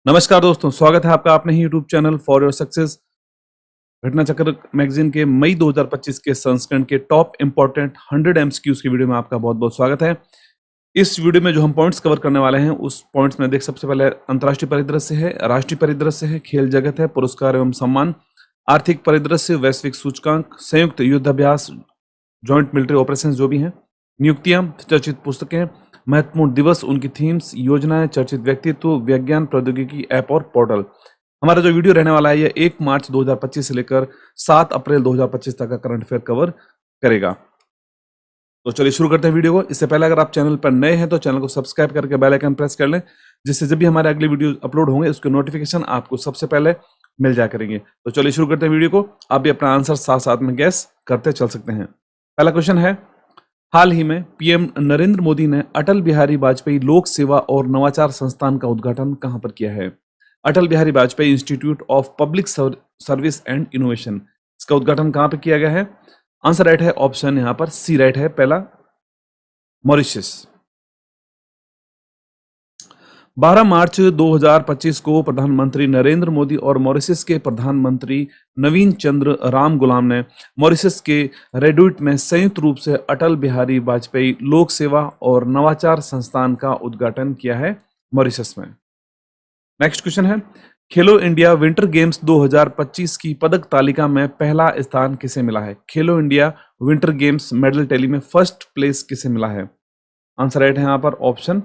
नमस्कार दोस्तों, स्वागत है आपका अपने ही YouTube channel for your success. घटना चक्र मैगजीन के मई 2025 के संस्करण के टॉप इंपॉर्टेंट 100 एमसीक्यूज की वीडियो में आपका बहुत बहुत स्वागत है। इस वीडियो में जो हम पॉइंट्स कवर करने वाले हैं उस पॉइंट्स में सबसे पहले अंतर्राष्ट्रीय परिदृश्य है, राष्ट्रीय परिदृश्य है, खेल जगत है, पुरस्कार एवं सम्मान, आर्थिक परिदृश्य, वैश्विक सूचकांक, संयुक्त युद्धाभ्यास, जॉइंट मिलिट्री ऑपरेशन जो भी हैं, नियुक्तियां, चर्चित पुस्तकें, महत्वपूर्ण दिवस, उनकी थीम्स, योजनाएं, चर्चित व्यक्तित्व, विज्ञान प्रौद्योगिकी ऐप और पोर्टल। हमारा जो वीडियो रहने वाला है ये 1 मार्च 2025 से लेकर 7 अप्रैल 2025 तक का करंट अफेयर कवर करेगा। तो चलिए शुरू करते हैं वीडियो को। इससे पहले अगर आप चैनल पर नए हैं तो चैनल को सब्सक्राइब करके बेल आइकन प्रेस कर लें, जिससे जब भी हमारे अगले वीडियो अपलोड होंगे उसके नोटिफिकेशन आपको सबसे पहले मिल जाया करेंगे। तो चलिए शुरू करते हैं वीडियो को। आप भी अपना आंसर साथ साथ में गैस करते चल सकते हैं। पहला क्वेश्चन है, हाल ही में पीएम नरेंद्र मोदी ने अटल बिहारी वाजपेयी लोक सेवा और नवाचार संस्थान का उद्घाटन कहां पर किया है? Atal Bihari Vajpayee institute of public service and innovation, इसका उद्घाटन कहां पर किया गया है? आंसर राइट है, ऑप्शन यहां पर सी राइट है, पहला मॉरिशस। 12 मार्च 2025 को प्रधानमंत्री नरेंद्र मोदी और मॉरिशस के प्रधानमंत्री नवीन चंद्र राम गुलाम ने मॉरिशस के रेडुइट में संयुक्त रूप से अटल बिहारी वाजपेयी लोक सेवा और नवाचार संस्थान का उद्घाटन किया है मॉरिशस में। नेक्स्ट क्वेश्चन है, खेलो इंडिया विंटर गेम्स 2025 की पदक तालिका में पहला स्थान किसे मिला है? खेलो India winter games medal tally में फर्स्ट प्लेस किसे मिला है? आंसर राइट है यहां पर, ऑप्शन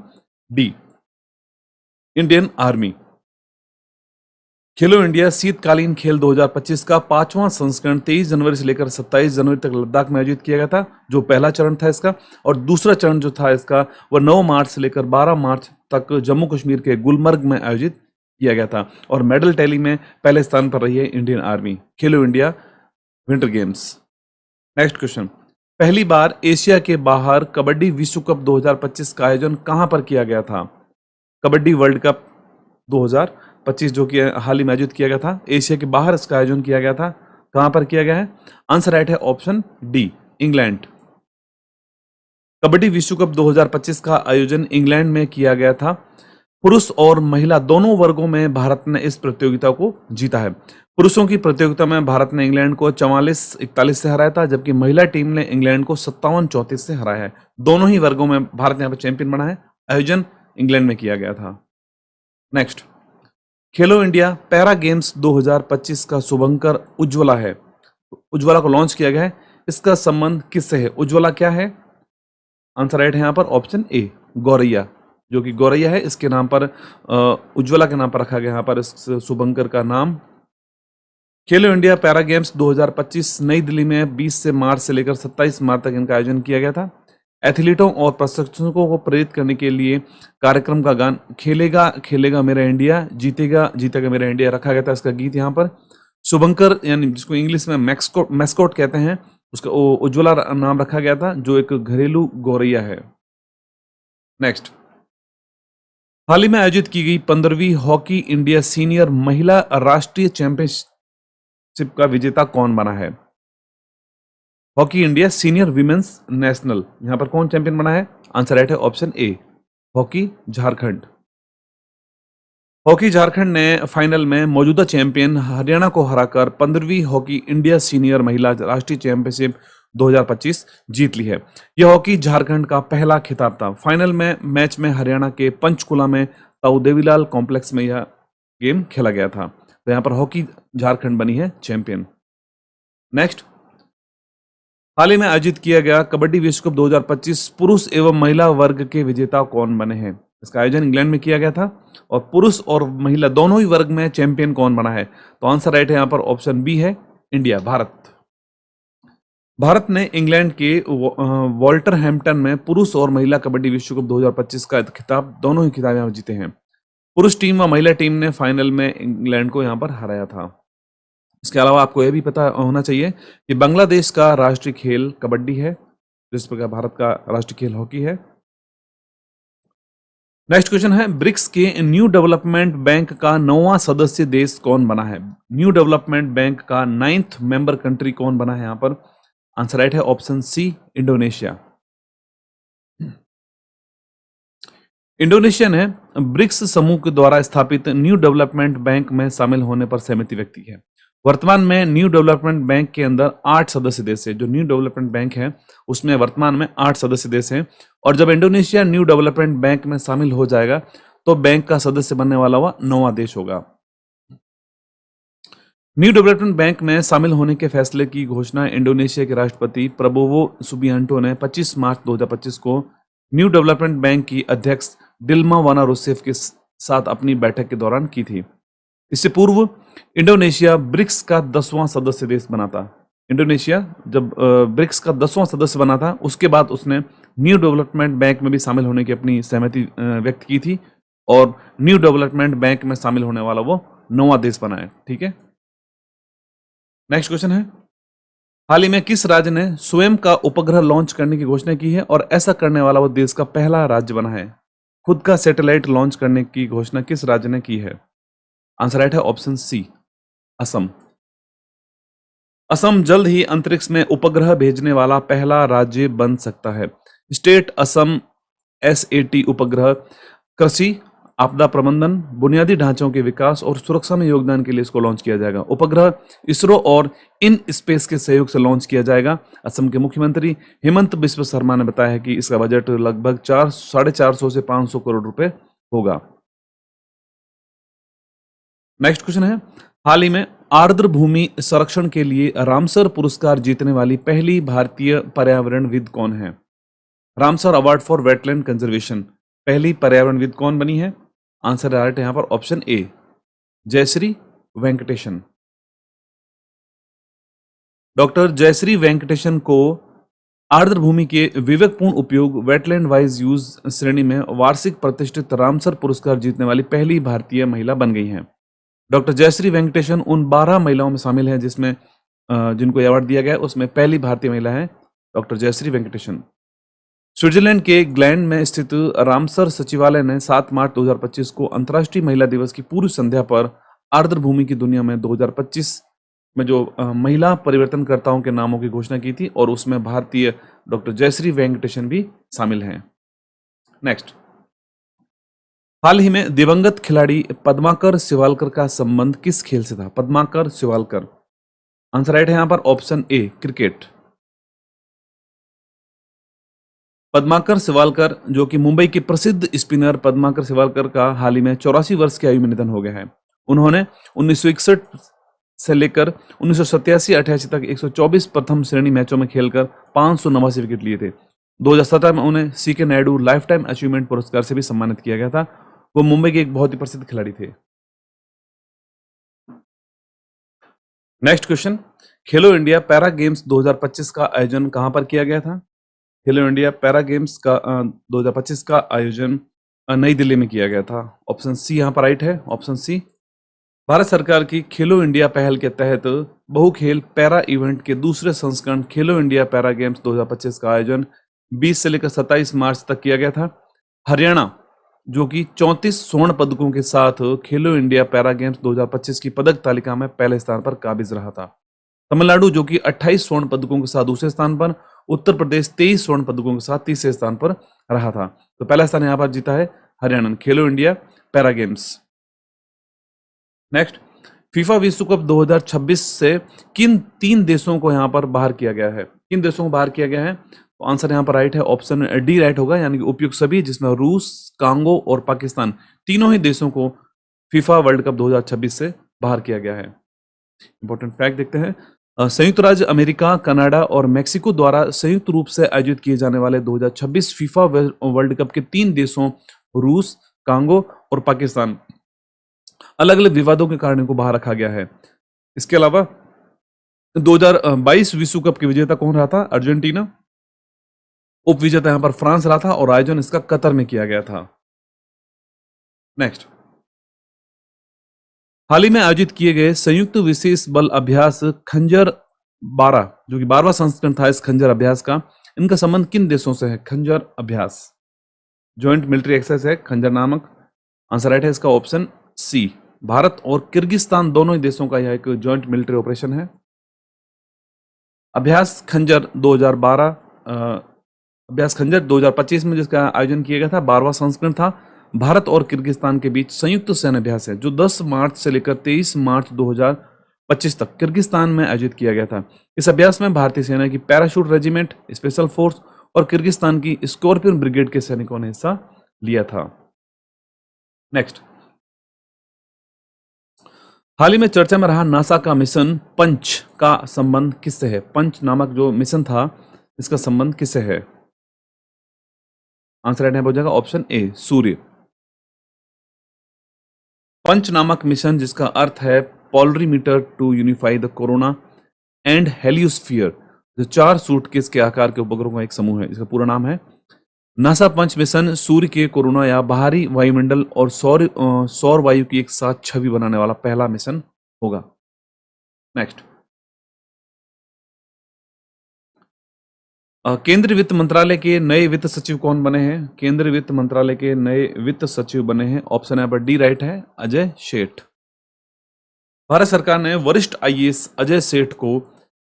डी, इंडियन आर्मी। खेलो इंडिया शीतकालीन खेल 2025 का 5वां संस्करण 23 जनवरी से लेकर 27 जनवरी तक लद्दाख में आयोजित किया गया था, जो पहला चरण था इसका। और दूसरा चरण जो था इसका वह 9 मार्च से लेकर 12 मार्च तक जम्मू कश्मीर के गुलमर्ग में आयोजित किया गया था। और मेडल टैली में पहले स्थान पर रही है इंडियन आर्मी। खेलो India winter games. Next question, पहली बार एशिया के बाहर कबड्डी विश्व कप 2025 का आयोजन कहां पर किया गया था? कबड्डी वर्ल्ड कप 2025 जो कि हाल ही में आयोजित किया गया था, एशिया के बाहर इसका आयोजन किया गया था। कहां पर किया गया है? आंसर राइट है, ऑप्शन डी, इंग्लैंड। कबड्डी विश्व कप 2025 का आयोजन इंग्लैंड में किया गया था। पुरुष और महिला दोनों वर्गों में भारत ने इस प्रतियोगिता को जीता है। पुरुषों की प्रतियोगिता में भारत ने इंग्लैंड को 44-41 से हराया था, जबकि महिला टीम ने इंग्लैंड को 57-34 से हराया है। दोनों ही वर्गों में भारत यहाँ पर चैंपियन बना है। आयोजन इंग्लैंड में किया गया था। नेक्स्ट, खेलो इंडिया पैरा गेम्स 2025 का शुभंकर उज्ज्वला है। उज्ज्वला को लॉन्च किया गया है, इसका संबंध किससे है? उज्ज्वला क्या है? आंसर राइट है यहाँ पर, ऑप्शन ए, गौरैया। जो कि गौरैया है, इसके नाम पर उज्ज्वला के नाम पर रखा गया यहाँ पर इस शुभंकर का नाम। खेलो इंडिया पैरा गेम्स 2025 नई दिल्ली में 20 से मार्च से लेकर 27 मार्च तक इनका आयोजन किया गया था। एथलीटों और प्रशिक्षकों को प्रेरित करने के लिए कार्यक्रम का गान खेलेगा खेलेगा मेरा इंडिया, जीतेगा जीतेगा मेरा इंडिया रखा गया था। इसका गीत यहाँ पर शुभंकर, यानी जिसको इंग्लिश में मैस्कोट कहते हैं, उसका उज्ज्वला नाम रखा गया था, जो एक घरेलू गौरैया है। नेक्स्ट, हाल ही में आयोजित की गई 15वीं हॉकी इंडिया सीनियर महिला राष्ट्रीय चैंपियनशिप का विजेता कौन बना है? Hockey India senior women's national, यहां पर कौन चैंपियन बना है? आंसर राइट है, ऑप्शन ए, हॉकी झारखंड। हॉकी झारखंड ने फाइनल में मौजूदा चैंपियन हरियाणा को हराकर 15वीं हॉकी इंडिया सीनियर महिला राष्ट्रीय चैंपियनशिप 2025 जीत ली है। यह हॉकी झारखंड का पहला खिताब था। फाइनल में मैच में हरियाणा के पंचकुला में ताऊ देवीलाल कॉम्प्लेक्स में यह गेम खेला गया था। तो यहां पर हॉकी झारखंड बनी है चैंपियन। नेक्स्ट, हाल ही में आयोजित किया गया कबड्डी विश्व कप 2025 पुरुष एवं महिला वर्ग के विजेता कौन बने हैं? इसका आयोजन इंग्लैंड में किया गया था। और पुरुष और महिला दोनों ही वर्ग में चैंपियन कौन बना है? तो आंसर राइट है यहाँ पर, ऑप्शन बी है, इंडिया, भारत। भारत ने इंग्लैंड के वॉल्टर हैम्पटन में पुरुष और महिला कबड्डी विश्व कप 2025 का खिताब, दोनों ही खिताब यहाँ जीते हैं। पुरुष टीम व महिला टीम ने फाइनल में इंग्लैंड को यहाँ पर हराया था। इसके अलावा आपको यह भी पता होना चाहिए कि बांग्लादेश का राष्ट्रीय खेल कबड्डी है, जिस प्रकार भारत का राष्ट्रीय खेल हॉकी है। नेक्स्ट क्वेश्चन है, ब्रिक्स के न्यू डेवलपमेंट बैंक का 9वां सदस्य देश कौन बना है? न्यू डेवलपमेंट बैंक का 9th मेंबर कंट्री कौन बना है यहाँ पर? आंसर राइट है, ऑप्शन सी, इंडोनेशिया। इंडोनेशिया ने ब्रिक्स समूह के द्वारा स्थापित न्यू डेवलपमेंट बैंक में शामिल होने पर सहमति व्यक्त की है। वर्तमान में न्यू डेवलपमेंट बैंक के अंदर 8 सदस्य देश है। जो न्यू डेवलपमेंट बैंक है उसमें वर्तमान में 8 सदस्य देश हैं, और जब इंडोनेशिया न्यू डेवलपमेंट बैंक में शामिल हो जाएगा तो बैंक का सदस्य बनने वाला वह 9वां देश होगा। न्यू डेवलपमेंट बैंक में शामिल होने के फैसले की घोषणा इंडोनेशिया के राष्ट्रपति प्रबोवो सुबियांटो ने 25 मार्च 2025 को न्यू डेवलपमेंट बैंक की अध्यक्ष डिल्मा वाना रूसेफ के साथ अपनी बैठक के दौरान की थी। इससे पूर्व इंडोनेशिया ब्रिक्स का 10वां सदस्य देश बना था। इंडोनेशिया जब ब्रिक्स का 10वां सदस्य बना था उसके बाद उसने न्यू डेवलपमेंट बैंक में भी शामिल होने की अपनी सहमति व्यक्त की थी, और न्यू डेवलपमेंट बैंक में शामिल होने वाला वो 9वां देश बना है। ठीक है, नेक्स्ट क्वेश्चन है, हाल ही में किस राज्य ने स्वयं का उपग्रह लॉन्च करने की घोषणा की है और ऐसा करने वाला वो देश का पहला राज्य बना है? खुद का सैटेलाइट लॉन्च करने की घोषणा किस राज्य ने की है? आंसर राइट है ऑप्शन सी, असम। असम जल्द ही अंतरिक्ष में उपग्रह भेजने वाला पहला राज्य बन सकता है। स्टेट असम SAT उपग्रह कृषि, आपदा प्रबंधन, बुनियादी ढांचों के विकास और सुरक्षा में योगदान के लिए इसको लॉन्च किया जाएगा। उपग्रह इसरो और इन स्पेस के सहयोग से लॉन्च किया जाएगा। असम के मुख्यमंत्री हेमंत बिस्व शर्मा ने बताया है कि इसका बजट लगभग 450 से 500 करोड़ रुपए होगा। नेक्स्ट क्वेश्चन है, हाल ही में आर्द्र भूमि संरक्षण के लिए रामसर पुरस्कार जीतने वाली पहली भारतीय पर्यावरणविद कौन है? Ramsar award for wetland conservation पहली पर्यावरणविद कौन बनी है? आंसर राइट है यहां पर option A, Jayashree Venkatesan. Doctor Jayashree Venkatesan को आर्द्र भूमि के विवेकपूर्ण उपयोग वेटलैंड वाइज यूज श्रेणी में वार्षिक प्रतिष्ठित रामसर पुरस्कार जीतने वाली पहली भारतीय महिला बन गई हैं। डॉक्टर जयश्री वेंकटेशन उन 12 महिलाओं में शामिल हैं जिसमें जिनको अवार्ड दिया गया है, उसमें पहली भारतीय महिला है डॉक्टर जयश्री वेंकटेशन। स्विट्जरलैंड के ग्लैंड में स्थित रामसर सचिवालय ने 7 मार्च 2025 को अंतर्राष्ट्रीय महिला दिवस की पूर्व संध्या पर आर्द्र भूमि की दुनिया में 2025 में जो महिला परिवर्तनकर्ताओं के नामों की घोषणा की थी, और उसमें भारतीय डॉक्टर जयश्री वेंकटेशन भी शामिल हैं। नेक्स्ट, हाल ही में दिवंगत खिलाड़ी पद्माकर शिवालकर का संबंध किस खेल से था? पद्माकर शिवालकर, आंसर राइट है यहां पर ऑप्शन ए, क्रिकेट। पद्माकर शिवालकर जो कि मुंबई के प्रसिद्ध स्पिनर पद्माकर शिवालकर का हाल ही में 84 वर्ष की आयु में निधन हो गया है। उन्होंने 1961 से लेकर 1987-88 तक 124 प्रथम श्रेणी मैचों में खेलकर 589 विकेट लिए थे। 2017 में उन्हें CK Naidu life time achievement पुरस्कार से भी सम्मानित किया गया था। वो मुंबई के एक बहुत ही प्रसिद्ध खिलाड़ी थे। नेक्स्ट क्वेश्चन, खेलो इंडिया पैरा गेम्स 2025 का आयोजन कहां पर किया गया था? खेलो इंडिया पैरा गेम्स का 2025 का आयोजन नई दिल्ली में किया गया था। ऑप्शन सी यहां पर राइट है, ऑप्शन सी। भारत सरकार की खेलो इंडिया पहल के तहत बहुखेल पैरा इवेंट के दूसरे संस्करण खेलो इंडिया पैरा गेम्स 2025 का आयोजन 20 से लेकर 27 मार्च तक किया गया था। हरियाणा जो कि 34 स्वर्ण पदकों के साथ खेलो इंडिया पैरा गेम्स 2025 की पदक तालिका में पहले स्थान पर काबिज रहा था। तमिलनाडु जो कि 28 स्वर्ण पदकों के साथ दूसरे स्थान पर, उत्तर प्रदेश 23 स्वर्ण पदकों के साथ तीसरे स्थान पर रहा था। तो पहला स्थान यहां पर जीता है हरियाणा खेलो India para games. Next, FIFA विश्व कप 2026 से किन 3 देशों को यहां पर बाहर किया गया है? किन देशों को बाहर किया गया है? तो आंसर यहां पर राइट है, ऑप्शन डी राइट होगा, यानी कि उपयुक्त सभी, जिसमें रूस, कांगो और पाकिस्तान तीनों ही देशों को फीफा वर्ल्ड कप 2026 से बाहर किया गया है। इंपॉर्टेंट फैक्ट देखते हैं, संयुक्त राज्य अमेरिका, कनाडा और मेक्सिको द्वारा संयुक्त रूप से आयोजित किए जाने वाले 2026 फीफा वर्ल्ड कप के 3 देशों रूस, कांगो और पाकिस्तान अलग अलग विवादों के कारण इनको बाहर रखा गया है। इसके अलावा 2022 विश्व कप के विजेता कौन रहा था? अर्जेंटीना। उप विजेता यहां पर फ्रांस रहा था और आयोजन इसका कतर में किया गया था। नेक्स्ट, हाल ही में आयोजित किए गए संयुक्त विशेष बल अभ्यास खंजर 12 जो कि 12वां संस्करण था इस खंजर अभ्यास का, इनका संबंध किन देशों से है? खंजर अभ्यास ज्वाइंट मिलिट्री एक्सरसाइज है खंजर नामक। आंसर राइट है इसका ऑप्शन सी, भारत और किर्गिस्तान दोनों ही देशों का यह एक ज्वाइंट मिलिट्री ऑपरेशन है। अभ्यास खंजर 2012 अभ्यास खंजर 2025 में जिसका आयोजन किया गया था, 12वां संस्करण था। भारत और किर्गिस्तान के बीच संयुक्त सैन्य अभ्यास है जो 10 मार्च से लेकर 23 मार्च 2025 तक किर्गिस्तान में आयोजित किया गया था। इस अभ्यास में भारतीय सेना की पैराशूट रेजिमेंट, स्पेशल फोर्स और किर्गिस्तान की स्कॉर्पियन ब्रिगेड के सैनिकों ने हिस्सा लिया था। नेक्स्ट, हाल ही में चर्चा में रहा नासा का मिशन पंच का संबंध किससे है? पंच नामक जो मिशन था इसका संबंध किससे है? आंसर राइट हो जाएगा ऑप्शन ए, सूर्य। पंच नामक मिशन जिसका अर्थ है polarimeter to unify the corona and heliosphere, जो 4 सूटकेस के आकार के उपग्रहों का एक समूह है, इसका पूरा नाम है नासा पंच मिशन। सूर्य के कोरोना या बाहरी वायुमंडल और सौर वायु की एक साथ छवि बनाने वाला पहला मिशन होगा। नेक्स्ट, केंद्रीय वित्त मंत्रालय के नए वित्त सचिव कौन बने हैं? केंद्रीय वित्त मंत्रालय के नए वित्त सचिव बने हैं, ऑप्शन यहाँ पर डी राइट है, अजय सेठ। भारत सरकार ने वरिष्ठ आईएएस अजय सेठ को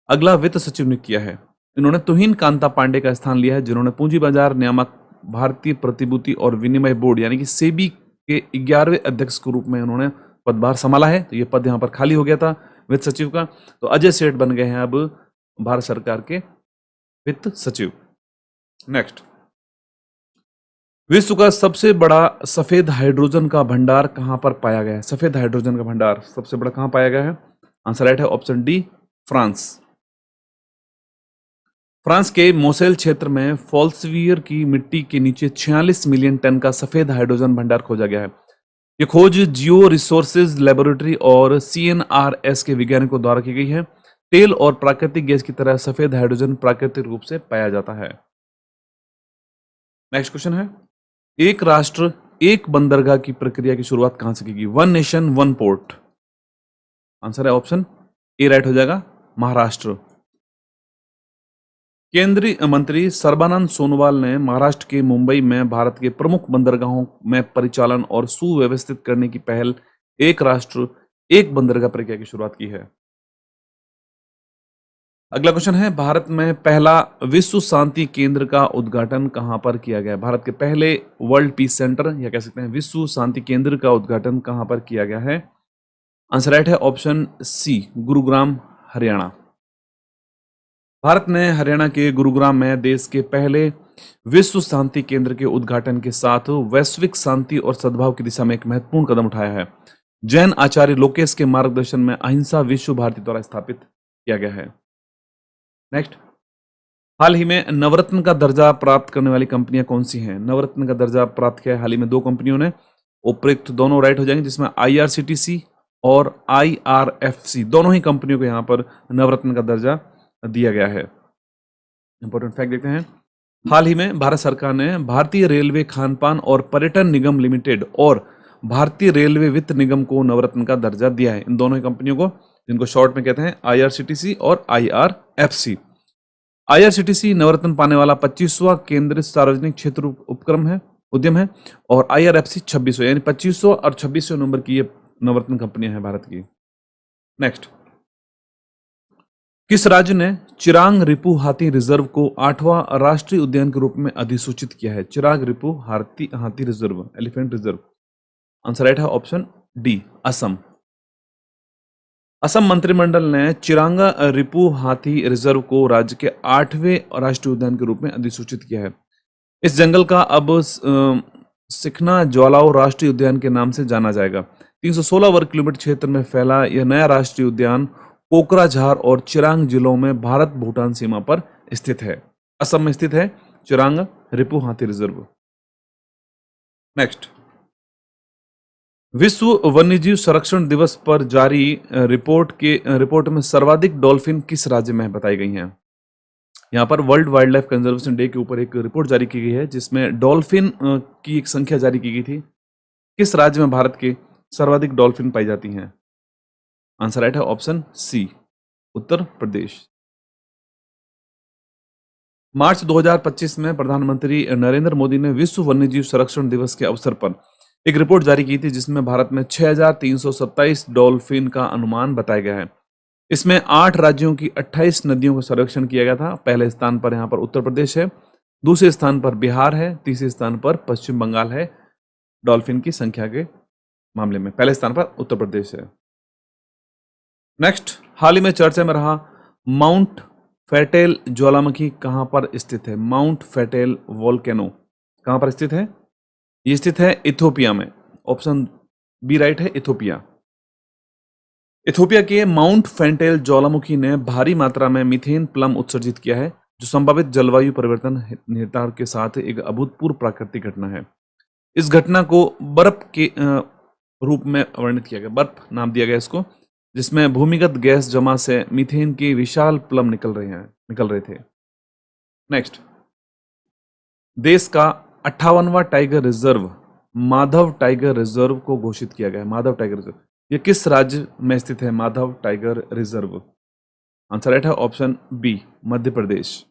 अगला वित्त सचिव नियुक्त किया है। इन्होंने तुहिन कांता पांडे का स्थान लिया है जिन्होंने पूंजी बाजार नियामक, भारतीय प्रतिभूति और विनिमय बोर्ड यानी कि सेबी के 11वें अध्यक्ष के रूप में उन्होंने पदभार संभाला है। तो ये पद यहाँ पर खाली हो गया था वित्त सचिव का, तो अजय सेठ बन गए हैं अब भारत सरकार के वित्त सचिव। नेक्स्ट, विश्व का सबसे बड़ा सफेद हाइड्रोजन का भंडार कहां पर पाया गया है? सफेद हाइड्रोजन का भंडार सबसे बड़ा कहां पाया गया है? आंसर राइट है ऑप्शन डी, फ्रांस। फ्रांस के मोसेल क्षेत्र में फॉल्सवियर की मिट्टी के नीचे 46 मिलियन टन का सफेद हाइड्रोजन भंडार खोजा गया है। यह खोज जियो रिसोर्सेज लेबोरेटरी और CNRS के वैज्ञानिकों द्वारा की गई है। तेल और प्राकृतिक गैस की तरह सफेद हाइड्रोजन प्राकृतिक रूप से पाया जाता है। नेक्स्ट क्वेश्चन है, एक राष्ट्र एक बंदरगाह की प्रक्रिया की शुरुआत कहां से की गई? One nation one port. Answer है ऑप्शन ए राइट हो जाएगा, महाराष्ट्र। केंद्रीय मंत्री सर्बानंद सोनोवाल ने महाराष्ट्र के मुंबई में भारत के प्रमुख बंदरगाहों में परिचालन और सुव्यवस्थित करने की पहल एक राष्ट्र एक बंदरगाह प्रक्रिया की शुरुआत की है। अगला क्वेश्चन है, भारत में पहला विश्व शांति केंद्र का उद्घाटन कहां पर किया गया? भारत के पहले वर्ल्ड पीस सेंटर या कह सकते हैं विश्व शांति केंद्र का उद्घाटन कहां पर किया गया है? आंसर राइट है ऑप्शन सी, गुरुग्राम, हरियाणा। भारत ने हरियाणा के गुरुग्राम में देश के पहले विश्व शांति केंद्र के उद्घाटन के साथ वैश्विक शांति और सद्भाव की दिशा में एक महत्वपूर्ण कदम उठाया है। जैन आचार्य लोकेश के मार्गदर्शन में अहिंसा विश्व भारती द्वारा स्थापित किया गया है। नेक्स्ट, हाल ही में नवरत्न का दर्जा प्राप्त करने वाली कंपनियां कौन सी हैं? नवरत्न का दर्जा प्राप्त किया है हाल ही में 2 कंपनियों ने, उपयुक्त दोनों राइट हो जाएंगे, जिसमें IRCTC और IRFC दोनों ही कंपनियों को यहां पर नवरत्न का दर्जा दिया गया है। इंपॉर्टेंट फैक्ट देखते हैं, हाल ही में भारत सरकार ने भारतीय रेलवे खानपान और पर्यटन निगम लिमिटेड और भारतीय रेलवे वित्त निगम को नवरत्न का दर्जा दिया है। इन दोनों ही कंपनियों को, जिनको शॉर्ट में कहते हैं IRCTC और IRFC। IRCTC नवरत्न पाने वाला 25वां केंद्रीय सार्वजनिक क्षेत्र उपक्रम है, उद्यम है, और IRFC 26वां, यानी 25वां और 26वें नंबर की ये नवरत्न कंपनियां हैं भारत की। नेक्स्ट, किस राज्य ने चिरांग रिपु हाथी रिजर्व को 8वां राष्ट्रीय उद्यान के रूप में अधिसूचित किया है? चिरांग रिपु हाथी reserve, elephant reserve. Answer right है ऑप्शन डी, असम। असम मंत्रिमंडल ने चिरांगा रिपु हाथी रिजर्व को राज्य के 8वें राष्ट्रीय उद्यान के रूप में अधिसूचित किया है। इस जंगल का अब सिखना ज्वालाओ राष्ट्रीय उद्यान के नाम से जाना जाएगा। 316 वर्ग किलोमीटर क्षेत्र में फैला यह नया राष्ट्रीय उद्यान कोकराझार और चिरांग जिलों में भारत भूटान सीमा पर स्थित है। असम में स्थित है चिरांग रिपु हाथी रिजर्व। नेक्स्ट, विश्व वन्यजीव संरक्षण दिवस पर जारी रिपोर्ट में सर्वाधिक डॉल्फिन किस राज्य में बताई गई हैं? यहाँ पर world wild life conservation day के ऊपर एक रिपोर्ट जारी की गई है जिसमें डॉल्फिन की एक संख्या जारी की गई थी। किस राज्य में भारत के सर्वाधिक डॉल्फिन पाई जाती हैं? आंसर राइट है ऑप्शन सी, उत्तर प्रदेश। मार्च 2025 में प्रधानमंत्री नरेंद्र मोदी ने विश्व वन्यजीव संरक्षण दिवस के अवसर पर एक रिपोर्ट जारी की थी जिसमें भारत में 6327 डॉल्फिन का अनुमान बताया गया है। इसमें 8 राज्यों की 28 नदियों का सर्वेक्षण किया गया था। पहले स्थान पर यहाँ पर उत्तर प्रदेश है, दूसरे स्थान पर बिहार है, तीसरे स्थान पर पश्चिम बंगाल है डॉल्फिन की संख्या के मामले में, पहले स्थान पर उत्तर प्रदेश है। नेक्स्ट, हाल ही में चर्चा में रहा माउंट फैटेल ज्वालामुखी कहां पर स्थित है? माउंट फैटेल वोल्केनो कहां पर स्थित है? ये स्थित है इथोपिया में। ऑप्शन बी राइट है, इथोपिया। इथोपिया के माउंट फैटेल ज्वालामुखी ने भारी मात्रा में मीथेन प्लम उत्सर्जित किया है, जो संभावित जलवायु परिवर्तन निर्धार के साथ एक अभूतपूर्व प्राकृतिक घटना है। इस घटना को बर्फ के रूप में वर्णित किया गया, बर्फ नाम दिया गया इसको, जिसमें भूमिगत गैस जमा से मीथेन के विशाल प्लम निकल रहे थे। नेक्स्ट, देश का 58वां tiger reserve Madhav tiger reserve को घोषित किया गया है। माधव टाइगर रिजर्व ये किस राज्य में स्थित है? Madhav tiger reserve, answer right है ऑप्शन बी, मध्य प्रदेश।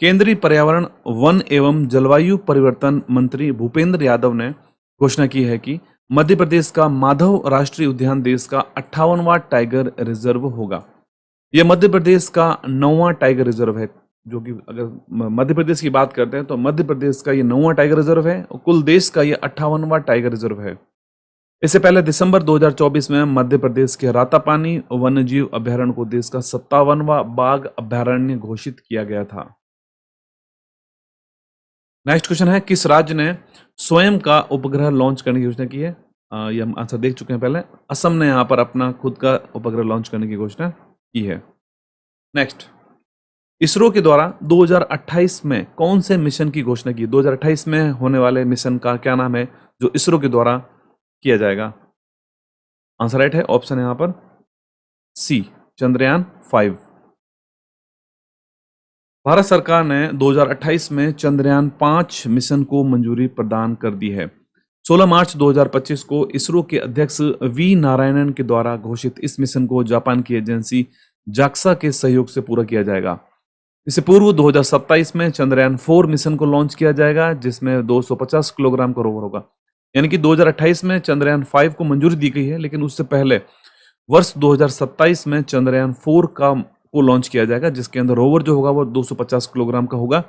केंद्रीय पर्यावरण, वन एवं जलवायु परिवर्तन मंत्री भूपेंद्र यादव ने घोषणा की है कि मध्य प्रदेश का माधव राष्ट्रीय उद्यान देश का 58वां टाइगर रिजर्व होगा। यह मध्य प्रदेश का 9वां टाइगर रिजर्व है, जो कि अगर मध्य प्रदेश की बात करते हैं तो मध्य प्रदेश का ये 9वां टाइगर रिजर्व है और कुल देश का ये 58वां टाइगर रिजर्व है। इससे पहले दिसंबर 2024 में मध्य प्रदेश के रातापानी वन्यजीव अभयारण्य को देश का 57वां बाघ अभयारण्य घोषित किया गया था। नेक्स्ट क्वेश्चन है, किस राज्य ने स्वयं का उपग्रह लॉन्च करने की घोषणा की है? ये हम आंसर देख चुके हैं पहले। असम ने यहाँ पर अपना खुद का उपग्रह लॉन्च करने की घोषणा की है। नेक्स्ट, इसरो के द्वारा 2028 में कौन से मिशन की घोषणा की? 2028 में होने वाले मिशन का क्या नाम है जो इसरो के द्वारा किया जाएगा? आंसर राइट है ऑप्शन है यहाँ पर सी, चंद्रयान 5। भारत सरकार ने 2028 में चंद्रयान 5 मिशन को मंजूरी प्रदान कर दी है। 16 मार्च 2025 को इसरो के अध्यक्ष वी नारायणन के द्वारा घोषित इस मिशन को जापान की एजेंसी जाक्सा के सहयोग से पूरा किया जाएगा। इससे पूर्व 2027 में चंद्रयान 4 मिशन को लॉन्च किया जाएगा, जिसमें 250 किलोग्राम का रोवर होगा। यानी कि 2028 में चंद्रयान 5 को मंजूरी दी गई है, लेकिन उससे पहले वर्ष 2027 में चंद्रयान 4 को लॉन्च किया जाएगा, जिसके अंदर रोवर जो होगा वो 250 किलोग्राम का होगा।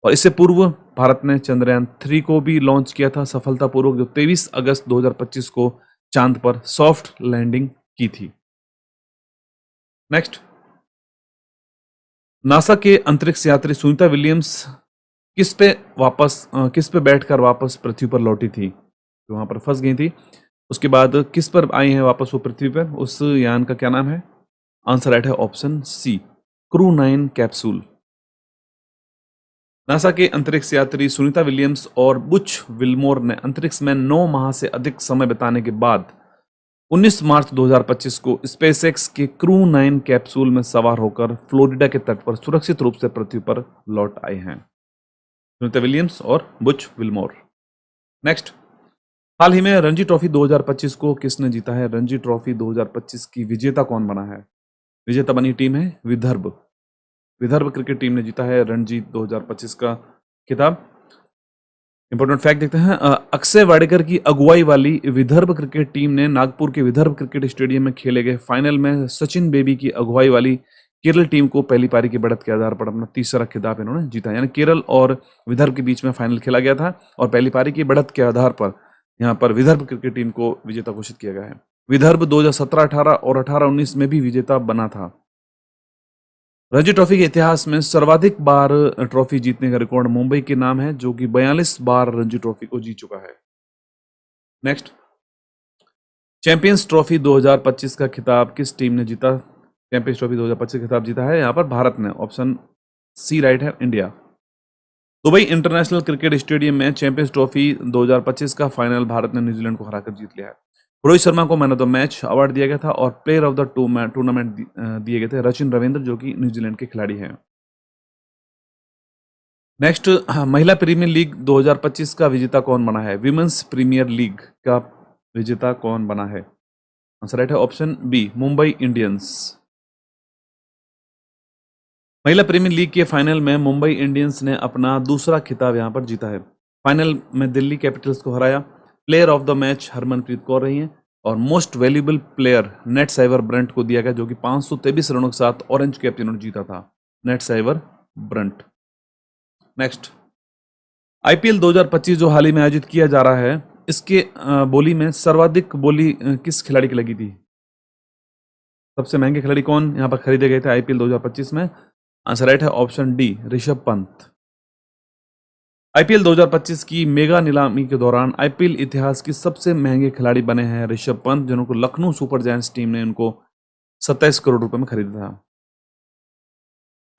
और इससे पूर्व भारत ने चंद्रयान 3 को भी लॉन्च किया था सफलतापूर्वक, जो 23 अगस्त 2025 को चांद पर सॉफ्ट लैंडिंग की थी। नेक्स्ट, नासा के अंतरिक्ष यात्री सुनीता विलियम्स किस पे बैठकर वापस पृथ्वी पर लौटी थी? जो वहां पर फंस गई थी, उसके बाद किस पर आई हैं वापस वो पृथ्वी पर? उस यान का क्या नाम है? आंसर राइट है option C, crew 9 capsule. NASA के अंतरिक्ष यात्री सुनीता विलियम्स और बुच विल्मोर ने अंतरिक्ष में 9 माह से अधिक समय बिताने के बाद 19 मार्च 2025 को स्पेसएक्स के क्रू 9 कैप्सूल में सवार होकर फ्लोरिडा के तट पर सुरक्षित रूप से पृथ्वी पर लौट आए हैं। सुनीता विलियम्स और बुच विल्मोर। नेक्स्ट, हाल ही में रणजी ट्रॉफी 2025 को किसने जीता है? रणजी ट्रॉफी 2025 की विजेता कौन बना है? विजेता बनी टीम है विदर्भ क्रिकेट टीम ने जीता है रणजी 2025 का खिताब। इंपॉर्टेंट फैक्ट देखते हैं, अक्षय वाडेकर की अगुवाई वाली विदर्भ क्रिकेट टीम ने नागपुर के विदर्भ क्रिकेट स्टेडियम में खेले गए फाइनल में सचिन बेबी की अगुवाई वाली केरल टीम को पहली पारी की बढ़त के आधार पर अपना तीसरा खिताब इन्होंने जीता। यानी केरल और विदर्भ के बीच में फाइनल खेला गया था और पहली पारी की बढ़त के आधार पर यहाँ पर विदर्भ क्रिकेट टीम को विजेता घोषित किया गया है। विदर्भ 2017-18 और 18-19 में भी विजेता बना था। रणजी ट्रॉफी के इतिहास में सर्वाधिक बार ट्रॉफी जीतने का रिकॉर्ड मुंबई के नाम है, जो कि 42 बार रणजी ट्रॉफी को जीत चुका है। नेक्स्ट, चैंपियंस ट्रॉफी 2025 का खिताब किस टीम ने जीता? चैंपियंस ट्रॉफी 2025 का खिताब जीता है यहाँ पर भारत ने, ऑप्शन सी राइट है, India. Dubai international cricket stadium में चैंपियंस ट्रॉफी 2025 का फाइनल भारत ने न्यूजीलैंड को हराकर जीत लिया है। रोहित शर्मा को man of the match award दिया गया था और प्लेयर ऑफ द टूर्नामेंट दिए गए थे रचिन रविंद्र, जो कि न्यूजीलैंड के खिलाड़ी हैं। नेक्स्ट, महिला प्रीमियर लीग 2025 का विजेता कौन बना है? विमेंस प्रीमियर लीग का विजेता कौन बना है? आंसर राइट है ऑप्शन बी, मुंबई इंडियंस। महिला प्रीमियर लीग के फाइनल में मुंबई इंडियंस ने अपना दूसरा खिताब यहां पर जीता है। फाइनल में दिल्ली कैपिटल्स को हराया। Player of the match Harmanpreet Kaur रही हैं और most valuable player Nat Sciver Brunt को दिया गया, जो कि 523 रनों के साथ ऑरेंज कैप इन्होंने जीता था। Net Sciver Brunt. Next, IPL 2025 जो हाल ही में आयोजित किया जा रहा है, इसके बोली में सर्वाधिक बोली किस खिलाड़ी की लगी थी? सबसे महंगे खिलाड़ी कौन यहाँ पर खरीदे गए थे आईपीएल 2025 में? आंसर राइट है option D, Rishabh Pant. IPL 2025 की मेगा नीलामी के दौरान आईपीएल इतिहास की सबसे महंगे खिलाड़ी बने हैं ऋषभ पंत, जिनको लखनऊ सुपर जायंट्स टीम ने उनको 27 करोड़ रुपए में खरीदा था।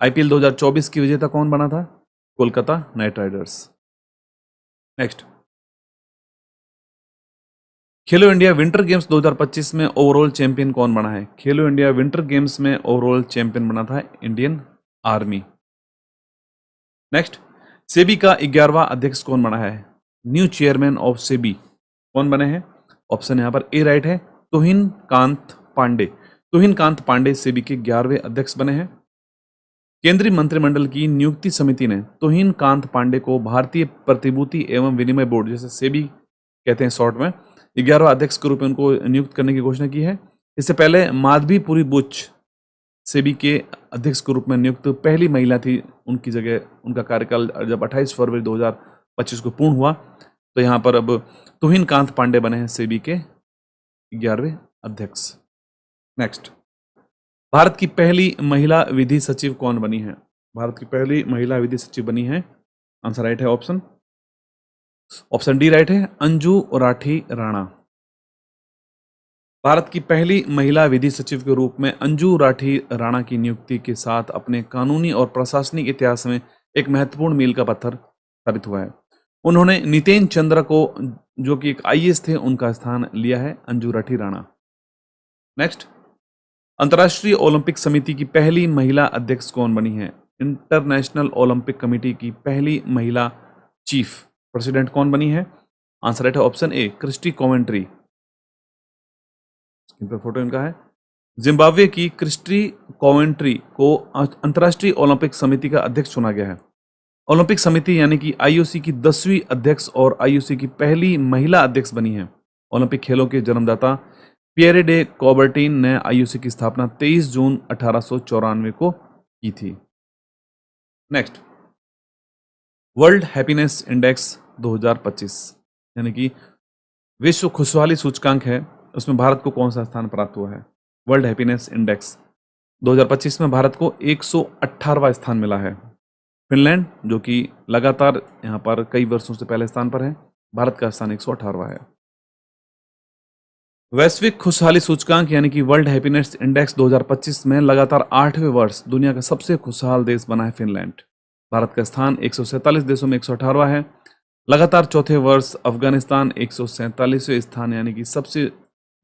आईपीएल 2024 की विजेता कौन बना था? Kolkata night Riders. नेक्स्ट, खेलो इंडिया विंटर गेम्स 2025 में ओवरऑल चैंपियन कौन बना है? खेलो इंडिया विंटर गेम्स में ओवरऑल चैंपियन बना था इंडियन आर्मी। नेक्स्ट, सेबी का 11वां अध्यक्ष कौन बना है? न्यू चेयरमैन ऑफ सेबी कौन बने हैं? ऑप्शन यहाँ पर ए राइट है, तुहिन कांत पांडे। तुहिन कांत पांडे सेबी के 11वें अध्यक्ष बने हैं। केंद्रीय मंत्रिमंडल की नियुक्ति समिति ने तुहिन कांत पांडे को भारतीय प्रतिभूति एवं विनिमय बोर्ड, जैसे सेबी कहते हैं शॉर्ट में, 11वां अध्यक्ष के रूप में उनको नियुक्त करने की घोषणा की है। इससे पहले माधवीपुरी बुच सेबी के अध्यक्ष के रूप में नियुक्त पहली महिला थी। उनकी जगह उनका कार्यकाल जब 28 फरवरी 2025 को पूर्ण हुआ, तो यहाँ पर अब तुहिन कांत पांडे बने हैं सेबी के 11वें अध्यक्ष। नेक्स्ट, भारत की पहली महिला विधि सचिव कौन बनी है? भारत की पहली महिला विधि सचिव बनी है, आंसर राइट है ऑप्शन डी राइट है, अंजू राठी राणा। भारत की पहली महिला विधि सचिव के रूप में अंजू राठी राणा की नियुक्ति के साथ अपने कानूनी और प्रशासनिक इतिहास में एक महत्वपूर्ण मील का पत्थर साबित हुआ है। उन्होंने नितेन चंद्र को, जो कि एक आईएएस थे, उनका स्थान लिया है अंजू राठी राणा। नेक्स्ट, अंतर्राष्ट्रीय ओलंपिक समिति की पहली महिला अध्यक्ष कौन बनी है? इंटरनेशनल ओलंपिक कमेटी की पहली महिला चीफ प्रेसिडेंट कौन बनी है? आंसर राइट है ऑप्शन ए, क्रिस्टी कोवेंट्री। इन पर फोटो इनका है। जिम्बाब्वे की क्रिस्टी कोवेंट्री को अंतर्राष्ट्रीय ओलंपिक समिति का अध्यक्ष चुना गया है। ओलंपिक समिति यानी कि आईओसी की 10वीं अध्यक्ष और आईओसी की पहली महिला अध्यक्ष बनी है। ओलंपिक खेलों के जन्मदाता पियरे डे कॉबर्टिन ने आईओसी की स्थापना 23 जून 1894 को की थी। नेक्स्ट, वर्ल्ड हैप्पीनेस इंडेक्स 2025 यानी कि विश्व खुशहाली सूचकांक है, उसमें भारत को कौन सा स्थान प्राप्त हुआ है? वर्ल्ड हैप्पीनेस इंडेक्स 2025 में भारत को 118वां स्थान मिला है। फिनलैंड, जो कि लगातार यहाँ पर कई वर्षों से पहले स्थान पर है, भारत का स्थान 118वां है। वैश्विक खुशहाली सूचकांक यानी कि वर्ल्ड हैप्पीनेस इंडेक्स 2025 में लगातार 8वें वर्ष दुनिया का सबसे खुशहाल देश बना है फिनलैंड। भारत का स्थान 147 देशों में 118वां है। लगातार चौथे वर्ष अफगानिस्तान 147वें स्थान यानी कि सबसे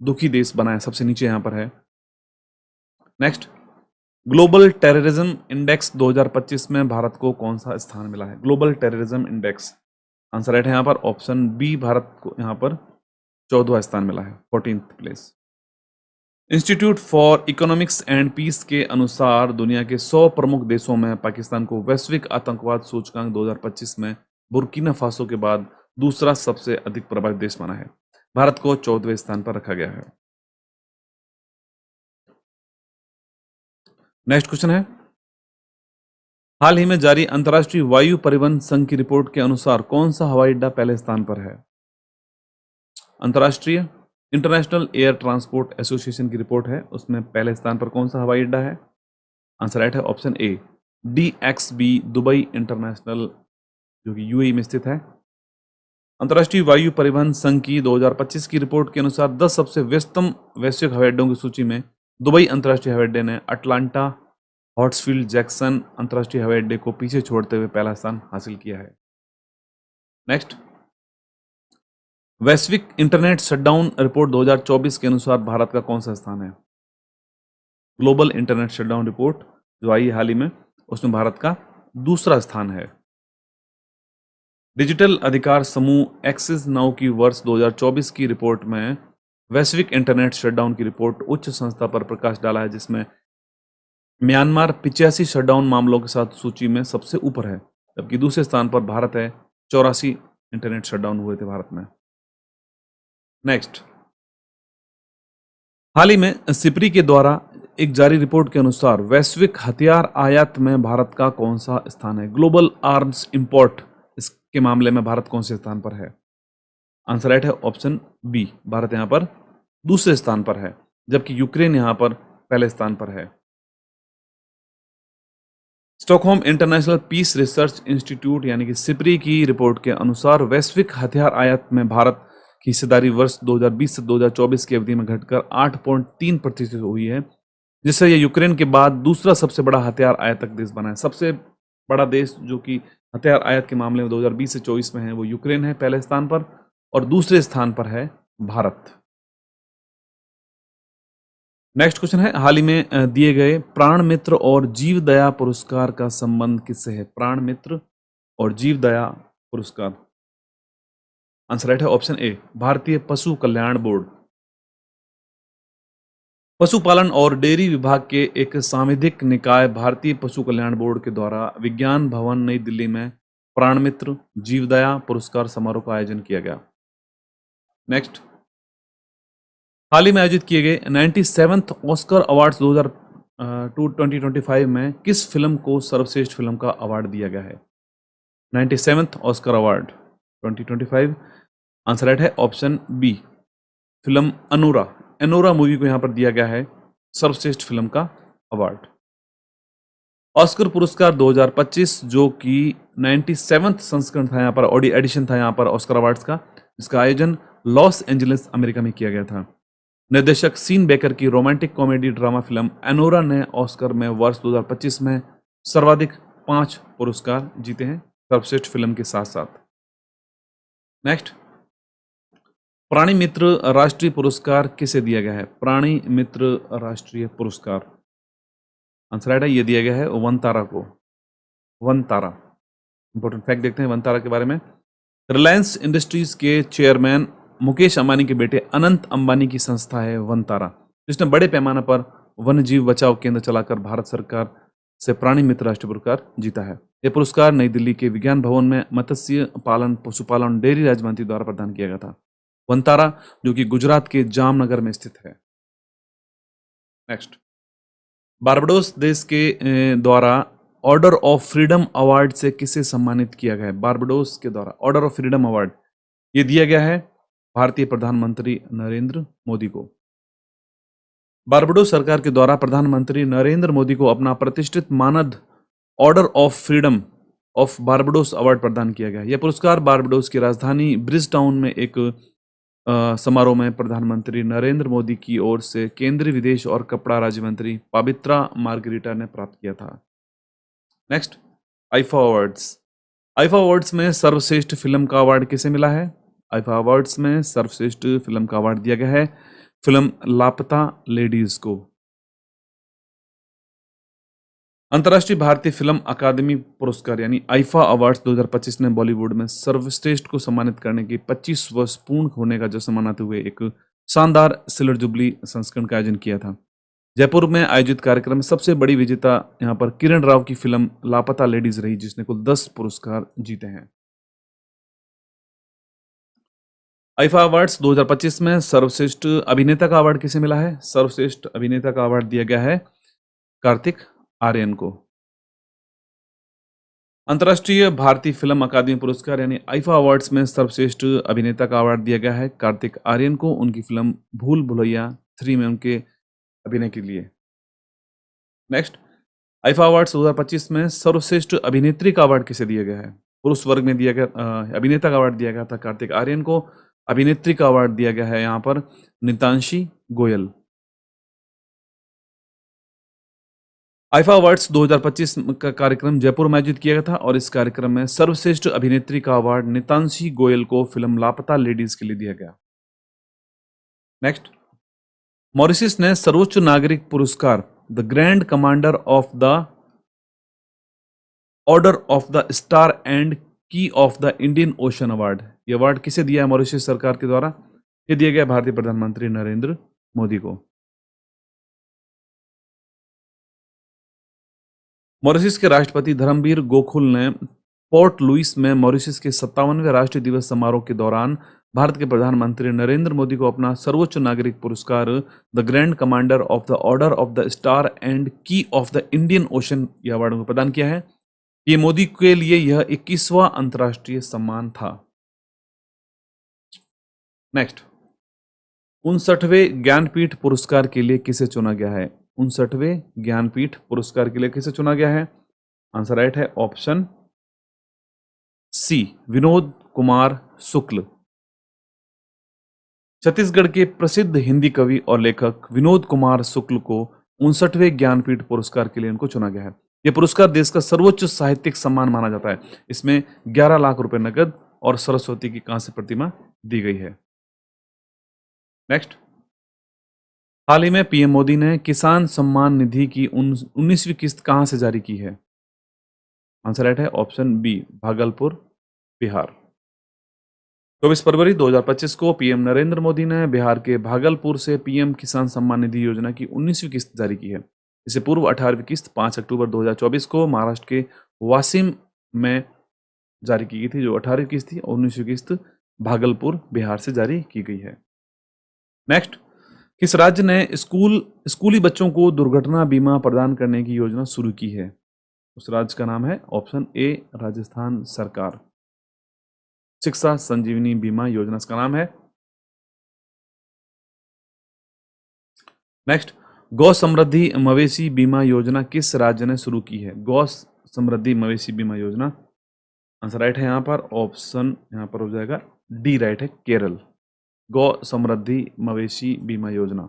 दुखी देश बना है, सबसे नीचे यहाँ पर है। नेक्स्ट, ग्लोबल टेररिज्म इंडेक्स 2025 में भारत को कौन सा स्थान मिला है? Global terrorism index, answer right है यहाँ पर ऑप्शन बी, भारत को यहाँ पर 14वां स्थान मिला है, 14th place. Institute for economics and peace के अनुसार दुनिया के 100 प्रमुख देशों में पाकिस्तान को वैश्विक आतंकवाद सूचकांक 2025 में बुर्किना फासो के बाद दूसरा सबसे अधिक प्रभावित देश बना है। भारत को 14वें स्थान पर रखा गया है। नेक्स्ट क्वेश्चन है, हाल ही में जारी अंतर्राष्ट्रीय वायु परिवहन संघ की रिपोर्ट के अनुसार कौन सा हवाई अड्डा पहले स्थान पर है? अंतर्राष्ट्रीय इंटरनेशनल एयर ट्रांसपोर्ट एसोसिएशन की रिपोर्ट है, उसमें पहले स्थान पर कौन सा हवाई अड्डा है? आंसर राइट है ऑप्शन ए, DXB दुबई इंटरनेशनल, जो कि यूएई में स्थित है। अंतर्राष्ट्रीय वायु परिवहन संघ की 2025 की रिपोर्ट के अनुसार 10 सबसे व्यस्तम वैश्विक हवाई अड्डों की सूची में दुबई अंतर्राष्ट्रीय हवाई अड्डे ने अटलांटा हॉट्सफील्ड जैक्सन अंतर्राष्ट्रीय हवाई अड्डे को पीछे छोड़ते हुए पहला स्थान हासिल किया है। नेक्स्ट, वैश्विक इंटरनेट शटडाउन रिपोर्ट 2024 के अनुसार भारत का कौन सा स्थान है? ग्लोबल इंटरनेट शटडाउन रिपोर्ट जो आई हाल ही में, उसमें भारत का दूसरा स्थान है। डिजिटल अधिकार समूह एक्सिस नाउ की वर्ष 2024 की रिपोर्ट में वैश्विक इंटरनेट शटडाउन की रिपोर्ट उच्च संस्था पर प्रकाश डाला है, जिसमें म्यांमार 85 शटडाउन मामलों के साथ सूची में सबसे ऊपर है, जबकि दूसरे स्थान पर भारत है, 84 इंटरनेट शटडाउन हुए थे भारत में। नेक्स्ट, हाल ही में सिप्री के द्वारा एक जारी रिपोर्ट के अनुसार वैश्विक हथियार आयात में भारत का कौन सा स्थान है? ग्लोबल आर्म्स इंपोर्ट इसके मामले में भारत कौन से स्थान पर है? आंसर राइट है ऑप्शन बी, भारत यहां पर दूसरे स्थान पर है, जबकि यूक्रेन यहां पर पहले स्थान पर है। Stockholm International Peace Research Institute यानी कि सिप्री की रिपोर्ट के अनुसार वैश्विक हथियार आयात में भारत की हिस्सेदारी वर्ष 2020 से 2024 की अवधि में घटकर 8.3% हुई है, जिससे यह यूक्रेन के बाद दूसरा सबसे बड़ा हथियार आयातक देश बना है। सबसे बड़ा देश जो कि हथियार आयात के मामले में 2020 से 24 में है वो यूक्रेन है पहले स्थान पर, और दूसरे स्थान पर है भारत। नेक्स्ट क्वेश्चन है, हाल ही में दिए गए प्राण मित्र और जीव दया पुरस्कार का संबंध किससे है? प्राण मित्र और जीव दया पुरस्कार, आंसर राइट है ऑप्शन ए, भारतीय पशु कल्याण बोर्ड। पशुपालन और डेयरी विभाग के एक सांविधिक निकाय भारतीय पशु कल्याण बोर्ड के द्वारा विज्ञान भवन नई दिल्ली में प्राण मित्र जीव दया पुरस्कार समारोह का आयोजन किया गया। नेक्स्ट, हाल ही में आयोजित किए गए 97th ऑस्कर अवार्ड्स 2025 में किस फिल्म को सर्वश्रेष्ठ फिल्म का अवार्ड दिया गया है? 97th Oscar award 2025, answer right है option B, film Anora. Anora movie को यहां पर दिया गया है सर्वश्रेष्ठ फिल्म का अवार्ड। ऑस्कर पुरस्कार 2025 जो कि 97th संस्करण था, यहां पर ऑडी एडिशन था यहां पर ऑस्कर अवार्ड्स का, इसका आयोजन लॉस एंजलिस अमेरिका में किया गया था। निर्देशक सीन बेकर की romantic comedy drama film Anura ने ऑस्कर में वर्ष 2025 में सर्वाधिक 5 पुरस्कार जीते हैं सर्वश्रेष्ठ फिल्म के साथ साथ। नेक्स्ट, प्राणी मित्र राष्ट्रीय पुरस्कार किसे दिया गया है? प्राणी मित्र राष्ट्रीय पुरस्कार, आंसर राइट है, ये दिया गया है वनतारा को। वनतारा, इंपॉर्टेंट फैक्ट देखते हैं वनतारा के बारे में। रिलायंस इंडस्ट्रीज के चेयरमैन मुकेश अंबानी के बेटे अनंत अंबानी की संस्था है वनतारा, जिसने बड़े पैमाने पर वन्य जीव बचाव केंद्र चलाकर भारत सरकार से प्राणी मित्र राष्ट्रीय पुरस्कार जीता है। यह पुरस्कार नई दिल्ली के विज्ञान भवन में मत्स्य पालन पशुपालन डेयरी राज्य मंत्री द्वारा प्रदान किया गया था। वनतारा जो कि गुजरात के जामनगर में स्थित है। नेक्स्ट, बारबाडोस देश के द्वारा ऑर्डर ऑफ फ्रीडम अवार्ड से किसे सम्मानित किया गया है? बारबाडोस के द्वारा ऑर्डर ऑफ फ्रीडम अवार्ड ये दिया गया है भारतीय प्रधानमंत्री नरेंद्र मोदी को। बारबाडोस सरकार के द्वारा प्रधानमंत्री नरेंद्र मोदी को अपना प्रतिष्ठित मानद order of freedom of Barbados award प्रदान किया गया। यह पुरस्कार बारबाडोस की राजधानी ब्रिज टाउन में एक समारोह में प्रधानमंत्री नरेंद्र मोदी की ओर से केंद्रीय विदेश और कपड़ा राज्य मंत्री पवित्रा मार्गरीटा ने प्राप्त किया था। Next, IIFA awards. IIFA awards में सर्वश्रेष्ठ फिल्म का अवार्ड किसे मिला है? आईफा अवार्ड्स में सर्वश्रेष्ठ फिल्म का अवार्ड दिया गया है फिल्म लापता लेडीज को। अंतर्राष्ट्रीय भारतीय फिल्म अकादमी पुरस्कार यानी आईफा अवार्ड्स 2025 ने बॉलीवुड में सर्वश्रेष्ठ को सम्मानित करने के 25 वर्ष पूर्ण होने का जश्न मनाते हुए एक शानदार सिल्वर जुबली संस्करण का आयोजन किया था। जयपुर में आयोजित कार्यक्रम में सबसे बड़ी विजेता यहां पर किरण राव की फिल्म लापता लेडीज रही, जिसने कुल 10 पुरस्कार जीते हैं। आईफा अवार्ड्स 2025 में सर्वश्रेष्ठ अभिनेता का अवार्ड किसे मिला है? सर्वश्रेष्ठ अभिनेता का अवार्ड दिया गया है कार्तिक आर्यन को। अंतर्राष्ट्रीय भारतीय फिल्म अकादमी पुरस्कार यानी आईफा अवार्ड्स में सर्वश्रेष्ठ अभिनेता का अवार्ड दिया गया है कार्तिक आर्यन को, उनकी फिल्म भूल भुलैया 3 में उनके अभिनय के लिए। नेक्स्ट, आईफा अवार्ड्स 2025 में सर्वश्रेष्ठ अभिनेत्री का अवार्ड किसे दिया गया है? पुरुष वर्ग में दिया गया अभिनेता का अवार्ड दिया गया था कार्तिक आर्यन को, अभिनेत्री का अवार्ड दिया गया है यहां पर नितांशी गोयल। आईफा अवार्ड्स 2025 का कार्यक्रम जयपुर में आयोजित किया गया था और इस कार्यक्रम में सर्वश्रेष्ठ अभिनेत्री का अवार्ड नितांशी गोयल को फिल्म लापता लेडीज के लिए दिया गया। नेक्स्ट, मॉरिशस ने सर्वोच्च नागरिक पुरस्कार the grand commander of the order of the star and key of the Indian Ocean award, ये अवार्ड किसे दिया है मॉरिशस सरकार के द्वारा? ये दिया गया भारतीय प्रधानमंत्री नरेंद्र मोदी को। मॉरिशस के राष्ट्रपति धर्मवीर गोकुल ने पोर्ट लुइस में मॉरिशस के 57वें राष्ट्रीय दिवस समारोह के दौरान भारत के प्रधानमंत्री नरेंद्र मोदी को अपना सर्वोच्च नागरिक पुरस्कार the grand commander of the order of the star and key of the Indian ocean यह अवार्ड को प्रदान किया है। ये मोदी के लिए यह 21वां अंतर्राष्ट्रीय सम्मान था। नेक्स्ट, 59वें ज्ञानपीठ पुरस्कार के लिए किसे चुना गया है? 59वें ज्ञानपीठ पुरस्कार के लिए किसे चुना गया है? आंसर राइट है ऑप्शन सी, विनोद कुमार शुक्ल। छत्तीसगढ़ के प्रसिद्ध हिंदी कवि और लेखक विनोद कुमार शुक्ल को 59वें ज्ञानपीठ पुरस्कार के लिए इनको चुना गया है। यह पुरस्कार देश का सर्वोच्च साहित्यिक सम्मान माना जाता है। इसमें 11 लाख रुपए नकद और सरस्वती की कांस्य प्रतिमा दी गई है। नेक्स्ट, हाल ही में पीएम मोदी ने किसान सम्मान निधि की 19वीं किस्त कहां से जारी की है? आंसर राइट है ऑप्शन बी, भागलपुर, बिहार। 24 फरवरी 2025 को पीएम नरेंद्र मोदी ने बिहार के भागलपुर से पीएम किसान सम्मान निधि योजना की 19वीं किस्त जारी की है। इससे पूर्व 18वीं किस्त 5 अक्टूबर 2024 को महाराष्ट्र के वासिम में जारी की गई थी, जो 18वीं किस्त थी, और 19वीं किस्त भागलपुर, बिहार से जारी की गई है। नेक्स्ट, किस राज्य ने स्कूली बच्चों को दुर्घटना बीमा प्रदान करने की योजना शुरू की है? उस राज्य का नाम है ऑप्शन ए, राजस्थान सरकार। शिक्षा संजीवनी बीमा योजना इसका नाम है। नेक्स्ट, गौ समृद्धि मवेशी बीमा योजना किस राज्य ने शुरू की है? गौ समृद्धि मवेशी बीमा योजना, आंसर राइट है यहाँ पर ऑप्शन, यहाँ पर हो जाएगा डी राइट है, केरल। गौ समृद्धि मवेशी बीमा योजना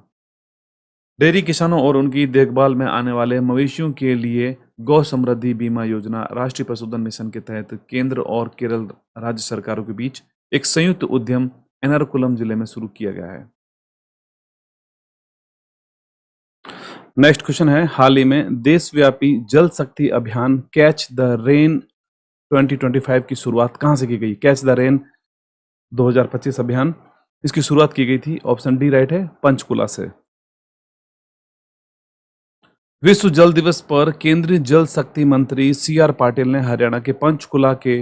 डेयरी किसानों और उनकी देखभाल में आने वाले मवेशियों के लिए गौ समृद्धि बीमा योजना राष्ट्रीय पशुधन मिशन के तहत केंद्र और केरल राज्य सरकारों के बीच एक संयुक्त उद्यम एर्नाकुलम जिले में शुरू किया गया है। नेक्स्ट क्वेश्चन है, हाल ही में देशव्यापी जल शक्ति अभियान कैच द रेन 2025 की शुरुआत कहां से की गई? कैच द रेन 2025 अभियान, इसकी शुरुआत की गई थी, ऑप्शन डी राइट है, पंचकुला से। विश्व जल दिवस पर केंद्रीय जल शक्ति मंत्री सीआर पाटिल ने हरियाणा के पंचकुला के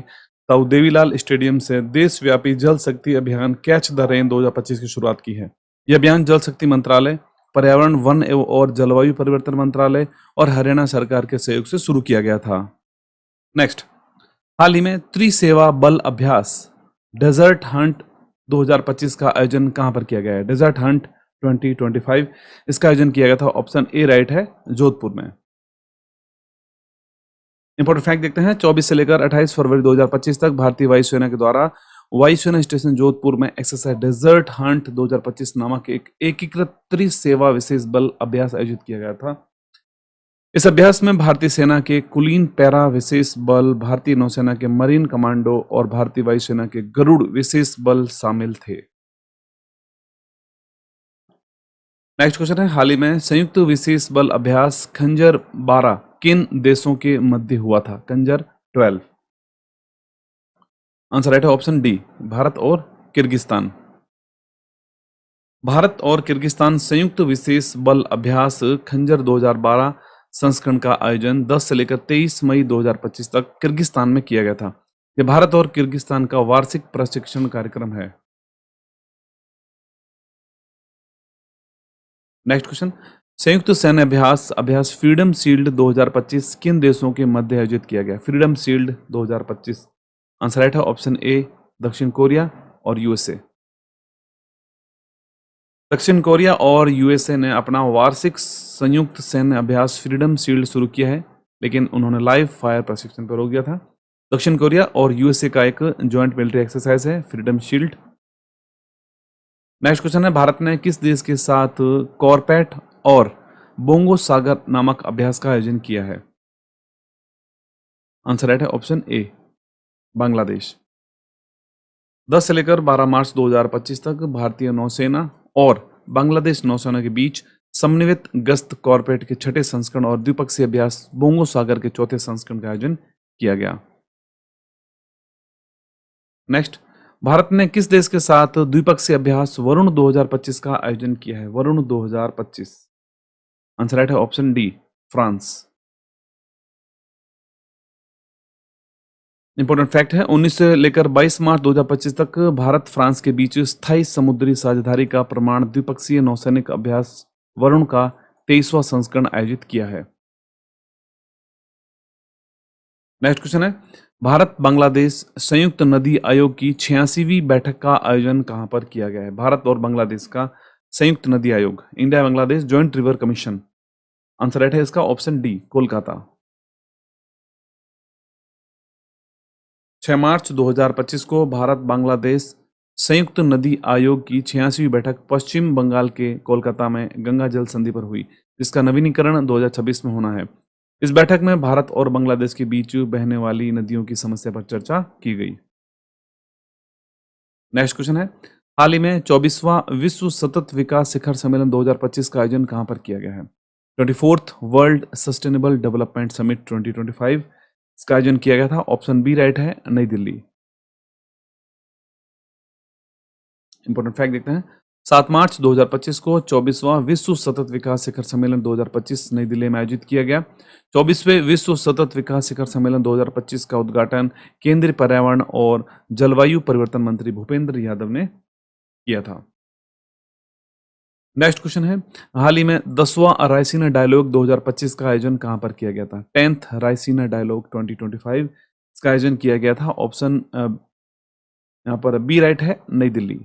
ताऊ देवीलाल स्टेडियम से देशव्यापी जल शक्ति अभियान कैच द रेन 2025 की शुरुआत की है। यह अभियान जल शक्ति मंत्रालय, पर्यावरण, वन और जलवायु परिवर्तन मंत्रालय और हरियाणा सरकार के सहयोग से शुरू किया गया था। नेक्स्ट, हाल ही में त्रिसेवा बल अभ्यास डेजर्ट हंट 2025 का आयोजन कहां पर किया गया है? डेजर्ट हंट 2025 इसका आयोजन किया गया था, ऑप्शन ए राइट है, जोधपुर में। इंपॉर्टेंट फैक्ट देखते हैं, 24 से लेकर 28 फरवरी 2025 तक भारतीय वायुसेना के द्वारा वायुसेना स्टेशन जोधपुर में एक्सरसाइज डेजर्ट हंट 2025 नामक एक एकीकृत त्रिसेवा विशेष बल अभ्यास आयोजित किया गया था। इस अभ्यास में भारतीय सेना के कुलीन पैरा विशेष बल, भारतीय नौसेना के मरीन कमांडो और भारतीय वायुसेना के गरुड़ विशेष बल शामिल थे। नेक्स्ट क्वेश्चन है, हाल ही में संयुक्त विशेष बल अभ्यास खंजर 12 किन देशों के मध्य हुआ था? खंजर 12, आंसर राइट है ऑप्शन डी, भारत और किर्गिस्तान। भारत और किर्गिस्तान संयुक्त विशेष बल अभ्यास खंजर 2012 संस्करण का आयोजन 10 से लेकर 23 मई 2025 तक किर्गिस्तान में किया गया था। यह भारत और किर्गिस्तान का वार्षिक प्रशिक्षण कार्यक्रम है। नेक्स्ट क्वेश्चन, संयुक्त सैन्य अभ्यास फ्रीडम शील्ड 2025 किन देशों के मध्य आयोजित किया गया? फ्रीडम शील्ड 2025, आंसर राइट है ऑप्शन ए, दक्षिण कोरिया और यूएसए। दक्षिण कोरिया और यूएसए ने अपना वार्षिक संयुक्त सैन्य अभ्यास फ्रीडम शील्ड शुरू किया है, लेकिन उन्होंने लाइव फायर प्रशिक्षण पर रोक दिया था। दक्षिण कोरिया और यूएसए का एक ज्वाइंट मिलिट्री एक्सरसाइज है फ्रीडम शील्ड। नेक्स्ट क्वेश्चन है, भारत ने किस देश के साथ कॉर्पेट और बोंगो सागर नामक अभ्यास का आयोजन किया है? आंसर राइट है ऑप्शन ए, बांग्लादेश। 10 से लेकर 12 मार्च 2025 तक भारतीय नौसेना और बांग्लादेश नौसेना के बीच समन्वित गश्त कॉर्पेट के 6ठे संस्करण और द्विपक्षीय अभ्यास बोंगो सागर के 4थे संस्करण का आयोजन किया गया। नेक्स्ट, भारत ने किस देश के साथ द्विपक्षीय अभ्यास वरुण 2025 का आयोजन किया है? वरुण 2025, आंसर राइट है option D, France. Important fact है, 19 से लेकर 22 मार्च 2025 तक भारत फ्रांस के बीच स्थायी समुद्री साझेदारी का प्रमाण द्विपक्षीय नौसैनिक अभ्यास वरुण का 23वां संस्करण आयोजित किया है। नेक्स्ट क्वेश्चन है, भारत बांग्लादेश संयुक्त नदी आयोग की 86वीं बैठक का आयोजन कहां पर किया गया है? भारत और बांग्लादेश का संयुक्त नदी आयोग, India Bangladesh joint river commission. Answer right है इसका ऑप्शन डी, कोलकाता। 6 मार्च 2025 को भारत बांग्लादेश संयुक्त नदी आयोग की 86वीं बैठक पश्चिम बंगाल के कोलकाता में गंगा जल संधि पर हुई, जिसका नवीनीकरण 2026 में होना है। इस बैठक में भारत और बांग्लादेश के बीच बहने वाली नदियों की समस्या पर चर्चा की गई। नेक्स्ट क्वेश्चन है, हाल ही में 24वां विश्व सतत विकास शिखर सम्मेलन 2025 का आयोजन कहां पर किया गया है? 24th world sustainable development summit 2025 इसका आयोजन किया गया था। ऑप्शन बी राइट है, नई दिल्ली। इंपॉर्टेंट फैक्ट देखते हैं, 7 मार्च 2025 को 24वां विश्व सतत विकास शिखर सम्मेलन 2025 नई दिल्ली में आयोजित किया गया। 24वें विश्व सतत विकास शिखर सम्मेलन 2025 का उद्घाटन केंद्रीय पर्यावरण और जलवायु परिवर्तन मंत्री भूपेंद्र यादव ने किया था। नेक्स्ट क्वेश्चन है, हाल ही में 10वां रायसीना डायलॉग 2025 का आयोजन कहां पर किया गया था? 10th रायसीना डायलॉग 2025 इसका आयोजन किया गया था। ऑप्शन यहाँ पर बी राइट है, नई दिल्ली।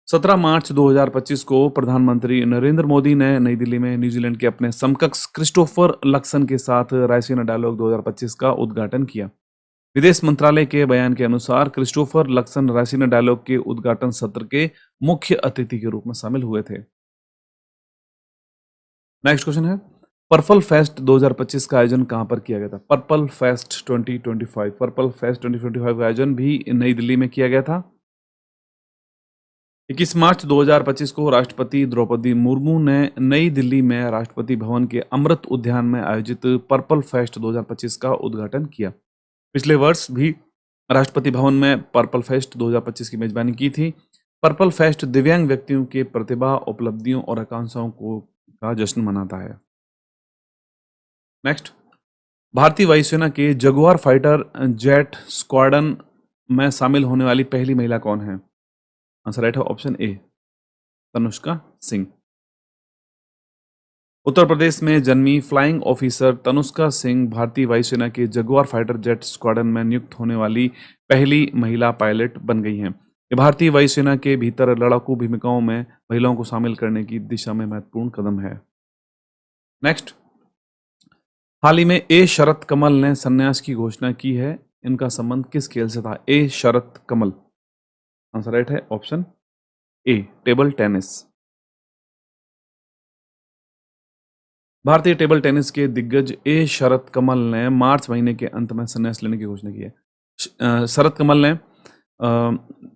17 मार्च 2025 को प्रधानमंत्री नरेंद्र मोदी ने नई दिल्ली में न्यूजीलैंड के अपने समकक्ष क्रिस्टोफर लक्सन के साथ रायसीना डायलॉग 2025 का उद्घाटन किया। विदेश मंत्रालय के बयान के अनुसार क्रिस्टोफर लक्सन रायसीना डायलॉग के उद्घाटन सत्र के मुख्य अतिथि के रूप में शामिल हुए थे। नेक्स्ट क्वेश्चन है, पर्पल फेस्ट 2025 का आयोजन कहां पर किया गया था? पर्पल फेस्ट 2025, पर्पल फेस्ट 2025 का आयोजन भी नई दिल्ली में किया गया था। 21 मार्च 2025 को राष्ट्रपति द्रौपदी मुर्मू ने नई दिल्ली में राष्ट्रपति भवन के अमृत उद्यान में आयोजित पर्पल फेस्ट 2025 का उद्घाटन किया। पिछले वर्ष भी राष्ट्रपति भवन में पर्पल फेस्ट 2025 की मेजबानी की थी। पर्पल फेस्ट दिव्यांग व्यक्तियों के प्रतिभा, उपलब्धियों और आकांक्षाओं को का जश्न मनाता है। नेक्स्ट, भारतीय वायुसेना के जगुआर फाइटर जेट स्क्वाड्रन में शामिल होने वाली पहली महिला कौन है? आंसर राइट है ऑप्शन ए, तनुष्का सिंह। उत्तर प्रदेश में जन्मी फ्लाइंग ऑफिसर तनुष्का सिंह भारतीय वायुसेना के जगुआर फाइटर जेट स्क्वाड्रन में नियुक्त होने वाली पहली महिला पायलट बन गई हैं। ये भारतीय वायुसेना के भीतर लड़ाकू भूमिकाओं में महिलाओं को शामिल करने की दिशा में महत्वपूर्ण कदम है। नेक्स्ट, हाल ही में ए शरत कमल ने संन्यास की घोषणा की है। इनका संबंध किस खेल से था? ए शरत कमल। आंसर राइट है ऑप्शन ए, टेबल टेनिस। भारतीय टेबल टेनिस के दिग्गज ए शरत कमल ने मार्च महीने के अंत में संन्यास लेने की घोषणा की है। शरत कमल ने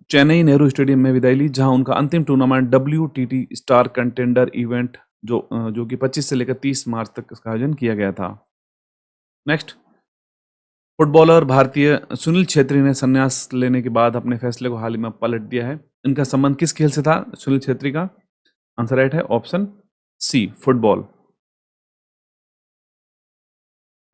चेन्नई नेहरू स्टेडियम में विदाई ली, जहां उनका अंतिम tournament WTT star contender event जो कि 25 से लेकर 30 मार्च तक इसका आयोजन किया गया था। नेक्स्ट, फुटबॉलर भारतीय सुनील छेत्री ने संन्यास लेने के बाद अपने फैसले को हाल ही में पलट दिया है। इनका संबंध किस खेल से था सुनील छेत्री का? आंसर राइट है ऑप्शन सी, फुटबॉल।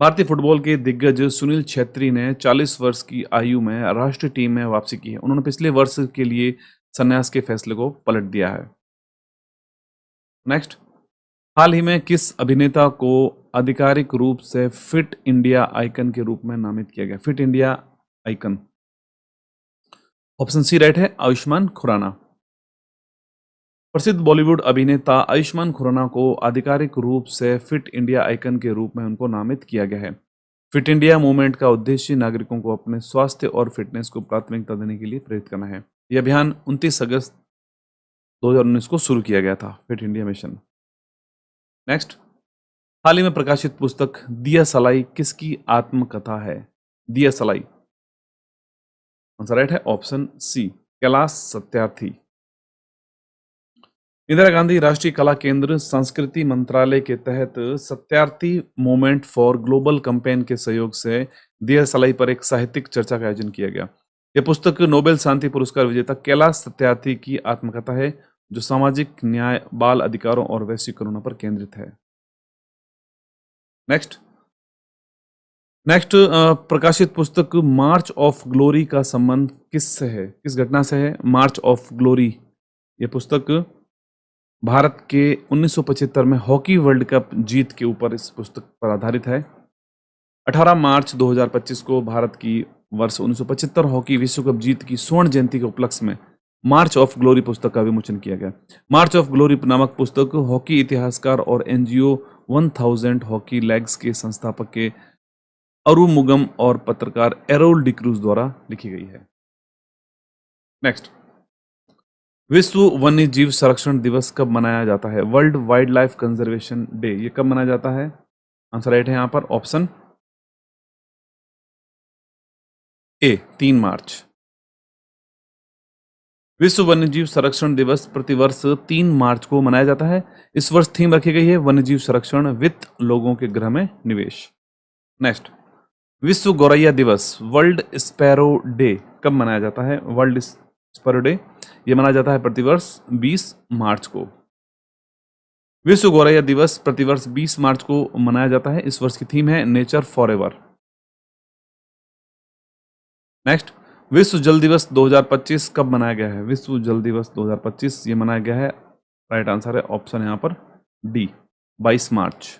भारतीय फुटबॉल के दिग्गज सुनील छेत्री ने 40 वर्ष की आयु में राष्ट्रीय टीम में वापसी की है। उन्होंने पिछले वर्ष के लिए संन्यास के फैसले को पलट दिया है। नेक्स्ट, हाल ही में किस अभिनेता को आधिकारिक रूप से फिट इंडिया आइकन के रूप में नामित किया गया? Fit India icon, option C right है, आयुष्मान खुराना। प्रसिद्ध बॉलीवुड अभिनेता आयुष्मान खुराना को आधिकारिक रूप से फिट इंडिया आइकन के रूप में उनको नामित किया गया है। फिट इंडिया मूवमेंट का उद्देश्य नागरिकों को अपने स्वास्थ्य और फिटनेस को प्राथमिकता देने के लिए प्रेरित करना है। यह अभियान 29 अगस्त 2019 को शुरू किया गया था, फिट इंडिया मिशन। नेक्स्ट, हाल ही में प्रकाशित पुस्तक दिया सलाई किसकी आत्मकथा है? दिया सलाई। आंसर राइट है ऑप्शन सी, कैलाश सत्यार्थी। इंदिरा गांधी राष्ट्रीय कला केंद्र संस्कृति मंत्रालय के तहत Satyarthi movement for global campaign के सहयोग से दिया सलाई पर एक साहित्यिक चर्चा का आयोजन किया गया। यह पुस्तक नोबेल शांति पुरस्कार विजेता कैलाश सत्यार्थी की आत्मकथा है, जो सामाजिक न्याय, बाल अधिकारों और वैश्विक करुणा पर केंद्रित है। नेक्स्ट, नेक्स्ट, प्रकाशित पुस्तक मार्च ऑफ ग्लोरी का संबंध किससे है, किस घटना से है? मार्च ऑफ ग्लोरी ये पुस्तक भारत के 1975 में हॉकी वर्ल्ड कप जीत के ऊपर इस पुस्तक पर आधारित है। 18 मार्च 2025 को भारत की वर्ष 1975 हॉकी विश्व कप जीत की स्वर्ण जयंती के उपलक्ष्य में मार्च ऑफ ग्लोरी पुस्तक का विमोचन किया गया। मार्च ऑफ ग्लोरी नामक पुस्तक हॉकी इतिहासकार और एनजीओ 1000 हॉकी लेग्स के संस्थापक के अरुमुगम और पत्रकार एरोल डिक्रूज द्वारा लिखी गई है। नेक्स्ट, विश्व वन्य जीव संरक्षण दिवस कब मनाया जाता है? World wild life conservation day ये कब मनाया जाता है? आंसर राइट है यहां पर ऑप्शन ए 3 मार्च। विश्व वन्यजीव संरक्षण दिवस प्रतिवर्ष 3 मार्च को मनाया जाता है। इस वर्ष थीम रखी गई है वन्यजीव संरक्षण वित्त लोगों के ग्रह में निवेश। नेक्स्ट, विश्व गौरैया दिवस वर्ल्ड स्पैरो डे कब मनाया जाता है? वर्ल्ड स्पैरो डे ये मनाया जाता है प्रतिवर्ष 20 मार्च को। विश्व गौरैया दिवस प्रतिवर्ष 20 मार्च को मनाया जाता है। इस वर्ष की थीम है नेचर फॉरएवर। नेक्स्ट, विश्व जल दिवस 2025 कब मनाया गया है? विश्व जल दिवस 2025 ये मनाया गया है, राइट आंसर है ऑप्शन यहां पर डी 22 मार्च।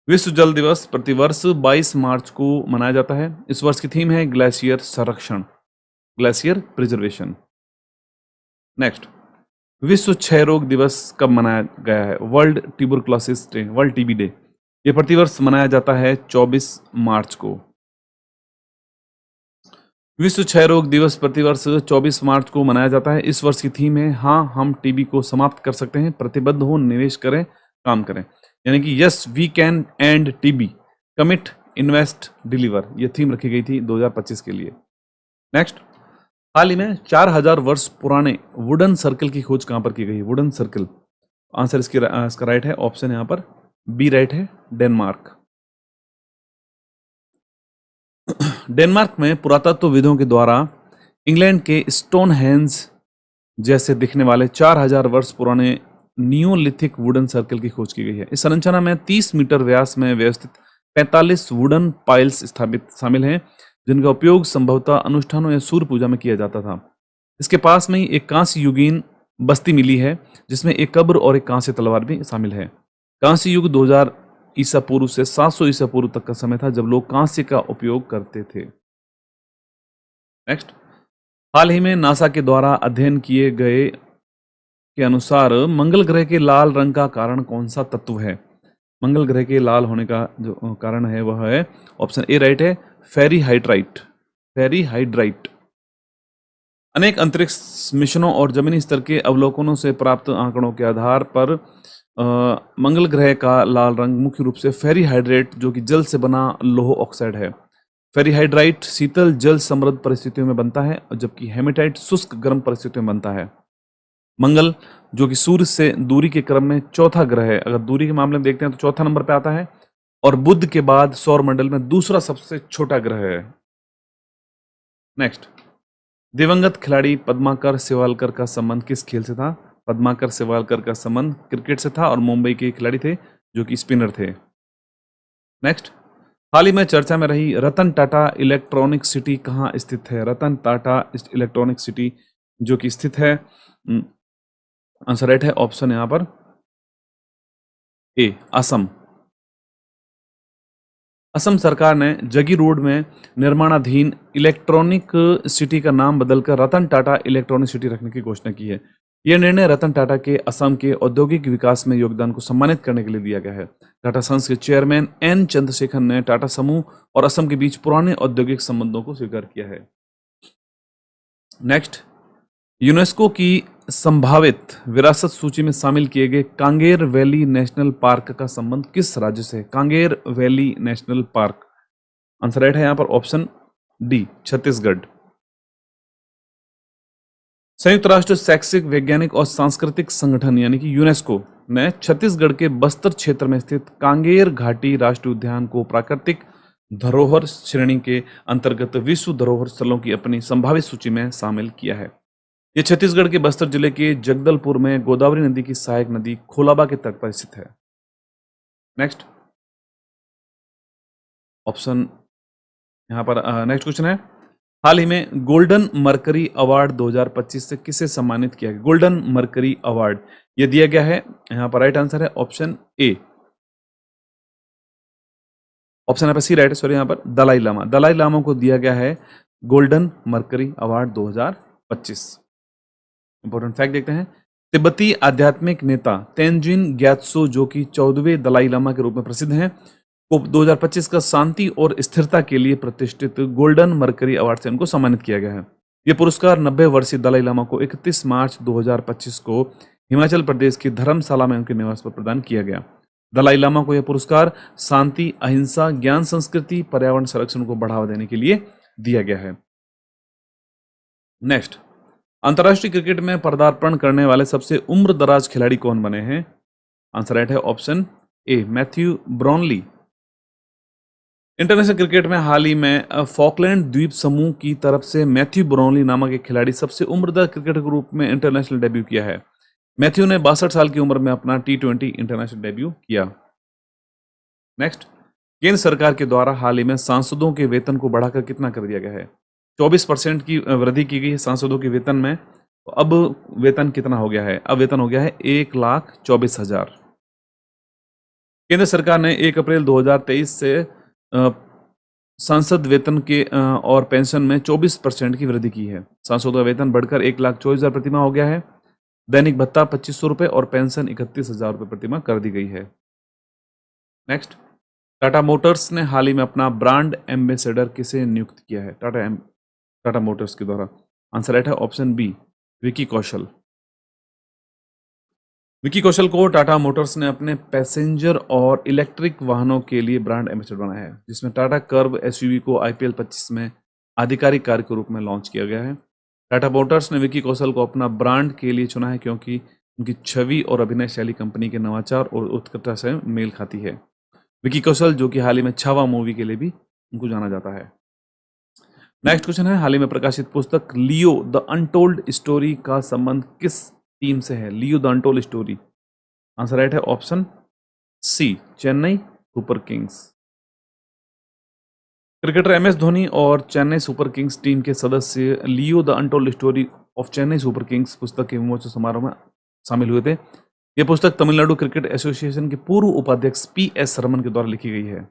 विश्व जल दिवस प्रतिवर्ष 22 मार्च को मनाया जाता है। इस वर्ष की थीम है ग्लेशियर संरक्षण, ग्लेशियर प्रिजर्वेशन। नेक्स्ट, विश्व क्षय रोग दिवस कब मनाया गया है? World tuberculosis day, world TB day ये प्रतिवर्ष मनाया जाता है 24 मार्च को। विश्व क्षय रोग दिवस प्रतिवर्ष 24 मार्च को मनाया जाता है। इस वर्ष की थीम है हाँ हम टीबी को समाप्त कर सकते हैं, प्रतिबद्ध हो, निवेश करें, काम करें, यानी कि yes we can end TB, commit, invest, deliver ये थीम रखी गई थी 2025 के लिए। नेक्स्ट, हाल ही में 4000 वर्ष पुराने वुडन सर्कल की खोज कहां पर की गई? वुडन सर्कल आंसर इसका राइट है ऑप्शन यहां पर बी राइट है डेनमार्क। डेनमार्क में पुरातत्वविदों के द्वारा इंग्लैंड के स्टोनहेंज जैसे दिखने वाले 4000 वर्ष पुराने नियोलिथिक वुडन सर्कल की खोज की गई है। इस संरचना में 30 मीटर व्यास में व्यवस्थित 45 वुडन पाइल्स स्थापित शामिल हैं, जिनका उपयोग संभवतः अनुष्ठानों या सूर्य पूजा में किया जाता था। इसके पास में ही एक कांस्य युगीन बस्ती मिली है, जिसमें एक कब्र और एक कांस्य तलवार भी शामिल है। कांस्य युग 2000 ईसा पूर्व से 700 ईसा पूर्व तक का समय था जब लोग कांस्य का उपयोग करते थे। नेक्स्ट, हाल ही में नासा के द्वारा अध्ययन किए गए के अनुसार मंगल ग्रह के लाल रंग का कारण कौन सा तत्व है? मंगल ग्रह के लाल होने का जो कारण है वह है ऑप्शन ए राइट है फेरीहाइड्राइट, फेरीहाइड्राइट। अनेक अंतरिक्ष मिशनों और जमीनी स्तर के अवलोकनों से प्राप्त आंकड़ों के आधार पर मंगल ग्रह का लाल रंग मुख्य रूप से फेरीहाइड्रेट जो कि जल से बना लौह ऑक्साइड है। फेरीहाइड्राइट शीतल जल समृद्ध परिस्थितियों में बनता है, जबकि हेमेटाइट शुष्क गर्म परिस्थितियों में बनता है। मंगल जो कि सूर्य से दूरी के क्रम में चौथा ग्रह है, अगर दूरी के मामले में देखते हैं तो चौथा नंबर पे आता है, और बुध के बाद सौर मंडल में दूसरा सबसे छोटा ग्रह है। नेक्स्ट, दिवंगत खिलाड़ी पद्माकर सेवालकर का संबंध किस खेल से था? पद्माकर सेवालकर का संबंध क्रिकेट से था और मुंबई के खिलाड़ी थे जो कि स्पिनर थे। नेक्स्ट, हाल ही में चर्चा में रही रतन टाटा इलेक्ट्रॉनिक सिटी कहाँ स्थित है? रतन टाटा इलेक्ट्रॉनिक सिटी जो कि स्थित है, आंसर राइट है ऑप्शन यहां पर ए असम। असम सरकार ने जगी रोड में निर्माणाधीन इलेक्ट्रॉनिक सिटी का नाम बदलकर रतन टाटा इलेक्ट्रॉनिक सिटी रखने की घोषणा की है। यह निर्णय रतन टाटा के असम के औद्योगिक विकास में योगदान को सम्मानित करने के लिए दिया गया है। टाटा सन्स के चेयरमैन एन चंद्रशेखर ने टाटा समूह और असम के बीच पुराने औद्योगिक संबंधों को स्वीकार किया है। नेक्स्ट, यूनेस्को की संभावित विरासत सूची में शामिल किए गए कांगेर वैली नेशनल पार्क का संबंध किस राज्य से है? Kanger valley national park, answer right है यहां पर ऑप्शन डी छत्तीसगढ़। संयुक्त राष्ट्र शैक्षिक, वैज्ञानिक और सांस्कृतिक संगठन यानी कि यूनेस्को ने छत्तीसगढ़ के बस्तर क्षेत्र में स्थित कांगेर घाटी राष्ट्रीय उद्यान को प्राकृतिक धरोहर श्रेणी के अंतर्गत विश्व धरोहर स्थलों की अपनी संभावित सूची में शामिल किया है। यह छत्तीसगढ़ के बस्तर जिले के जगदलपुर में गोदावरी नदी की सहायक नदी खोलाबा के तट पर स्थित है। नेक्स्ट, ऑप्शन यहाँ पर नेक्स्ट क्वेश्चन है, हाल ही में गोल्डन मरकरी अवार्ड 2025 से किसे सम्मानित किया गया? गोल्डन मरकरी अवार्ड ये दिया गया है, यहाँ पर राइट आंसर है ऑप्शन ए। ऑप्शन यहाँ पर सी राइट है, सॉरी, यहाँ पर दलाई लामा, दलाई लामा को दिया गया है golden mercury award 2025। Important fact देखते हैं, तिब्बती आध्यात्मिक नेता तेंजिन ग्यात्सो जो कि 14वें दलाई लामा के रूप में प्रसिद्ध हैं, को 2025 का शांति और स्थिरता के लिए प्रतिष्ठित गोल्डन मरकरी अवार्ड से उनको सम्मानित किया गया है। यह पुरस्कार 90 वर्षीय दलाई लामा को 31 मार्च 2025 को हिमाचल प्रदेश की धर्मशाला में उनके निवास पर प्रदान किया गया। दलाई लामा को यह पुरस्कार शांति, अहिंसा, ज्ञान, संस्कृति, पर्यावरण संरक्षण को बढ़ावा देने के लिए दिया गया है। नेक्स्ट, अंतर्राष्ट्रीय क्रिकेट में पदार्पण करने वाले सबसे उम्र दराज खिलाड़ी कौन बने हैं? आंसर राइट है ऑप्शन ए, मैथ्यू ब्राउनली। इंटरनेशनल क्रिकेट में हाल ही में फॉकलैंड द्वीप समूह की तरफ से मैथ्यू ब्राउनली नामक एक खिलाड़ी सबसे उम्रदराज क्रिकेटर के रूप में इंटरनेशनल डेब्यू किया है। मैथ्यू ने 62 साल की उम्र में अपना T20 इंटरनेशनल डेब्यू किया। नेक्स्ट, केंद्र सरकार के द्वारा हाल ही में सांसदों के वेतन को बढ़ाकर कितना कर दिया गया है? 24% की वृद्धि की गई है सांसदों के वेतन में। तो अब वेतन कितना हो गया है? अब वेतन हो गया है 1,24,000। केंद्र सरकार ने 1 अप्रैल 2023 से सांसद वेतन के और पेंशन में 24% की वृद्धि की है। सांसदों का वेतन बढ़कर 1,24,000 प्रतिमाह हो गया है। दैनिक भत्ता 2,500 रुपये और पेंशन 31,000 रुपये प्रतिमाह कर दी गई है। नेक्स्ट, टाटा मोटर्स ने हाल ही में अपना ब्रांड एम्बेसडर किसे नियुक्त किया है? टाटा मोटर्स के द्वारा। आंसर राइट है ऑप्शन बी, विकी कौशल। विकी कौशल को टाटा मोटर्स ने अपने पैसेंजर और इलेक्ट्रिक वाहनों के लिए ब्रांड एम्बेसडर बनाया है, जिसमें टाटा कर्व एसयूवी को IPL 25 में आधिकारिक कार के रूप में लॉन्च किया गया है। टाटा मोटर्स ने विकी कौशल को अपना ब्रांड के लिए चुना है क्योंकि उनकी छवि और अभिनय शैली कंपनी के नवाचार और उत्कृष्टता से मेल खाती है। विकी कौशल जो कि हाल ही में छावा मूवी के लिए भी उनको जाना जाता है। नेक्स्ट क्वेश्चन है, हाल ही में प्रकाशित पुस्तक लियो द अनटोल्ड स्टोरी का संबंध किस टीम से है? Leo the untold story. Answer right है option C, Chennai Super Kings. Cricketer MS Dhoni और चेन्नई सुपर किंग्स टीम के सदस्य Leo the untold story of Chennai Super Kings पुस्तक के विमोचन समारोह में शामिल हुए थे। यह पुस्तक तमिलनाडु क्रिकेट एसोसिएशन के पूर्व उपाध्यक्ष PS सरमन के द्वारा लिखी गई है।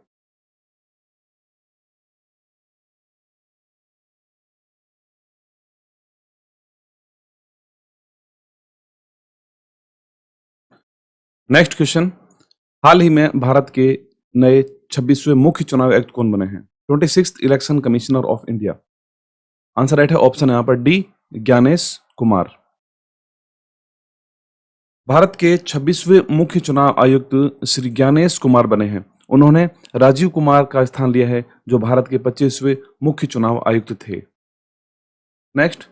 नेक्स्ट क्वेश्चन, हाल ही में भारत के नए 26वें मुख्य चुनाव आयुक्त कौन बने हैं? 26th election commissioner of India. Answer right है ऑप्शन यहाँ पर डी, ज्ञानेश कुमार। भारत के 26वें मुख्य चुनाव आयुक्त श्री ज्ञानेश कुमार बने हैं। उन्होंने राजीव कुमार का स्थान लिया है जो भारत के 25वें मुख्य चुनाव आयुक्त थे। नेक्स्ट,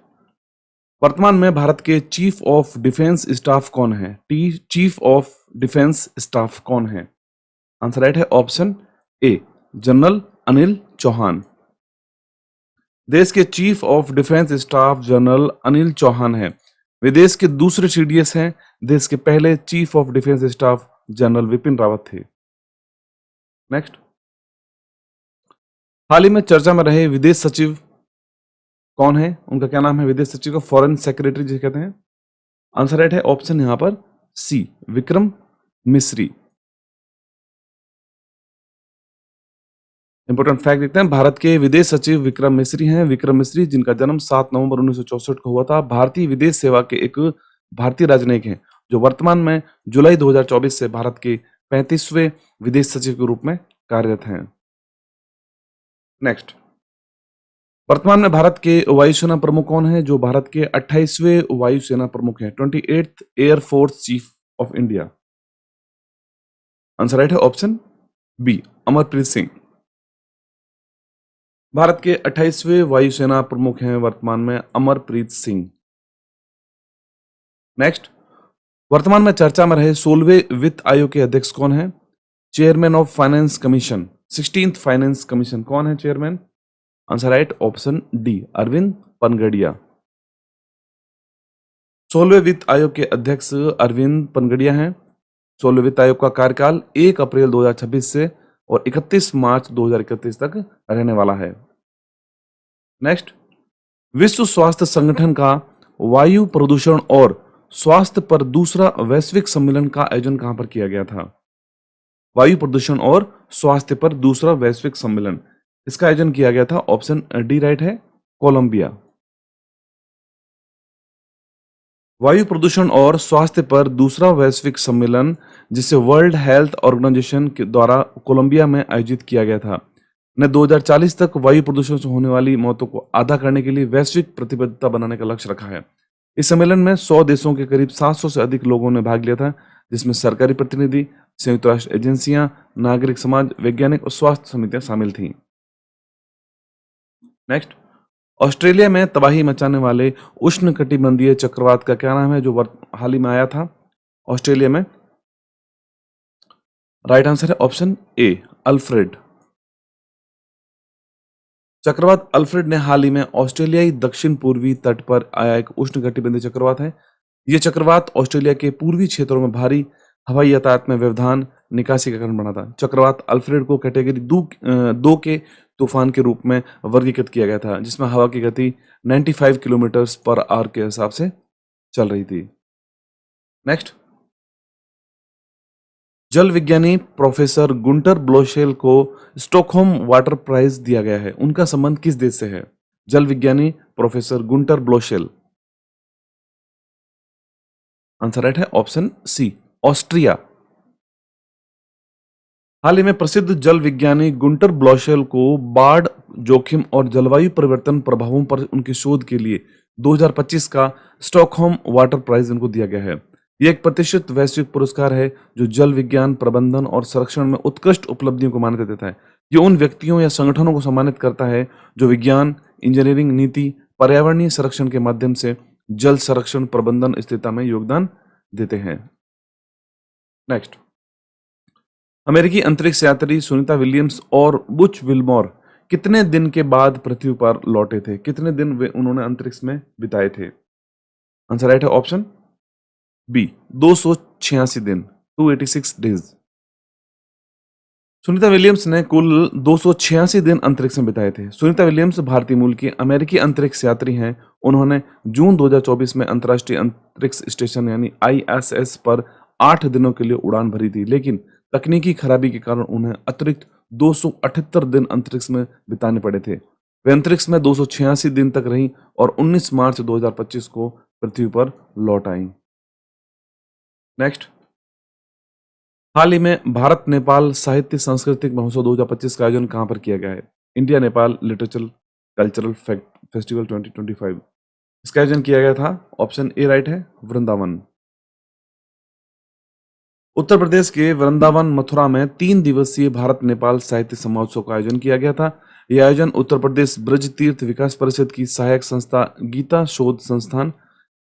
वर्तमान में भारत के चीफ ऑफ डिफेंस स्टाफ कौन है? चीफ ऑफ डिफेंस स्टाफ कौन है? आंसर राइट है option A, general Anil Chauhan. देश के chief of defence staff general Anil Chauhan है। वे देश के दूसरे CDS हैं। देश के पहले chief of defence staff general Vipin Rawat थे। नेक्स्ट, हाल ही में चर्चा में रहे विदेश सचिव कौन है? उनका क्या नाम है? विदेश सचिव को फॉरेन सेक्रेटरी जिसे कहते हैं। आंसर राइट है ऑप्शन यहां पर सी, विक्रम मिस्री। इंपॉर्टेंट फैक्ट देखते हैं, भारत के विदेश सचिव विक्रम मिस्री हैं। विक्रम मिस्री जिनका जन्म 7 नवंबर 1964 को हुआ था, भारतीय विदेश सेवा के एक भारतीय राजनयिक हैं जो वर्तमान में जुलाई 2024 से भारत के 35वें विदेश सचिव के रूप में कार्यरत हैं। नेक्स्ट, वर्तमान में भारत के वायुसेना प्रमुख कौन है? जो भारत के 28वें वायुसेना प्रमुख हैं, 28th air force chief of India. Answer right है ऑप्शन बी, अमरप्रीत सिंह। भारत के 28वें वायुसेना प्रमुख हैं वर्तमान में अमरप्रीत सिंह। नेक्स्ट, वर्तमान में चर्चा में रहे 16वें वित्त आयोग के अध्यक्ष कौन है? Chairman of finance commission, 16th finance commission कौन है chairman? Answer right option D, Arvind Panagariya. 16वें वित्त आयोग के अध्यक्ष अरविंद पनगड़िया हैं। 16वें वित्त आयोग का कार्यकाल 1 अप्रैल 2026 से और 31 मार्च 2031 तक रहने वाला है। नेक्स्ट, विश्व स्वास्थ्य संगठन का वायु प्रदूषण और स्वास्थ्य पर दूसरा वैश्विक सम्मेलन का आयोजन कहां पर किया गया था? वायु प्रदूषण और स्वास्थ्य पर दूसरा वैश्विक सम्मेलन, इसका आयोजन किया गया था, ऑप्शन डी राइट है, कोलंबिया। वायु प्रदूषण और स्वास्थ्य पर दूसरा वैश्विक सम्मेलन, जिसे वर्ल्ड हेल्थ ऑर्गेनाइजेशन के द्वारा कोलंबिया में आयोजित किया गया था, ने 2040 तक वायु प्रदूषण से होने वाली मौतों को आधा करने के लिए वैश्विक प्रतिबद्धता बनाने का लक्ष्य रखा है। इस सम्मेलन में 100 देशों के करीब 700 से अधिक लोगों ने भाग लिया था, जिसमें सरकारी प्रतिनिधि, संयुक्त राष्ट्र एजेंसियां, नागरिक समाज, वैज्ञानिक और स्वास्थ्य समितियां शामिल थीं। नेक्स्ट, ऑस्ट्रेलिया में तबाही मचाने वाले उष्णकटिबंधीय चक्रवात का क्या नाम है जो हाल ही में आया था ऑस्ट्रेलिया में? राइट आंसर है ऑप्शन ए, अल्फ्रेड। चक्रवात अल्फ्रेड ने हाल ही में ऑस्ट्रेलियाई दक्षिण पूर्वी तट पर आया एक उष्णकटिबंधीय चक्रवात है। यह चक्रवात ऑस्ट्रेलिया के पूर्वी क्षेत्रों में भारी हवाई यातायात में व्यवधान, निकासी का कारण बना था। चक्रवात अल्फ्रेड को कैटेगरी 2 के तूफान के रूप में वर्गीकृत किया गया था, जिसमें हवा की गति 95 किलोमीटर पर आवर के हिसाब से चल रही थी। नेक्स्ट, जल विज्ञानी प्रोफेसर गुंटर ब्लोशेल को स्टॉकहोम वाटर प्राइज दिया गया है। उनका संबंध किस देश से है? जल विज्ञानी प्रोफेसर गुंटर ब्लोशेल। आंसर राइट है ऑप्शन सी, ऑस्ट्रिया। हाल ही में प्रसिद्ध जल विज्ञानी गुंटर ब्लोशेल को बाढ़ जोखिम और जलवायु परिवर्तन प्रभावों पर उनके शोध के लिए 2025 का स्टॉकहोम वाटर प्राइज उनको दिया गया है। यह एक प्रतिष्ठित वैश्विक पुरस्कार है जो जल विज्ञान, प्रबंधन और संरक्षण में उत्कृष्ट उपलब्धियों को मान्यता देता है। यह उन व्यक्तियों या संगठनों को सम्मानित करता है जो विज्ञान, इंजीनियरिंग, नीति, पर्यावरणीय संरक्षण के माध्यम से जल संरक्षण, प्रबंधन, स्थिरता में योगदान देते हैं। नेक्स्ट, अमेरिकी अंतरिक्ष यात्री सुनीता विलियम्स और बुच विल्मोर कितने दिन के बाद पृथ्वी पर लौटे थे? कितने दिन वे उन्होंने अंतरिक्ष में बिताए थे? आंसर राइट है ऑप्शन बी, 286 दिन, 286 डेज। सुनीता विलियम्स ने कुल 286 दिन अंतरिक्ष में बिताए थे। सुनीता विलियम्स भारतीय मूल की अमेरिकी अंतरिक्ष यात्री हैं। उन्होंने जून 2024 में अंतर्राष्ट्रीय अंतरिक्ष स्टेशन यानी ISS पर 8 दिनों के लिए उड़ान भरी थी, लेकिन तकनीकी खराबी के कारण उन्हें अतिरिक्त 278 दिन अंतरिक्ष में बिताने पड़े थे। वे अंतरिक्ष में 286 दिन तक रहीं और 19 मार्च 2025 को पृथ्वी पर लौट आईं। नेक्स्ट, हाल ही में भारत नेपाल साहित्य सांस्कृतिक महोत्सव 2025 का आयोजन कहां पर किया गया है? India Nepal literature cultural festival 2025। इसका आयोजन किया गया था, ऑप्शन ए राइट है, वृंदावन। उत्तर प्रदेश के वृंदावन मथुरा में 3 दिवसीय भारत नेपाल साहित्य महोत्सव का आयोजन किया गया था। यह आयोजन उत्तर प्रदेश ब्रज तीर्थ विकास परिषद की सहायक संस्था गीता शोध संस्थान,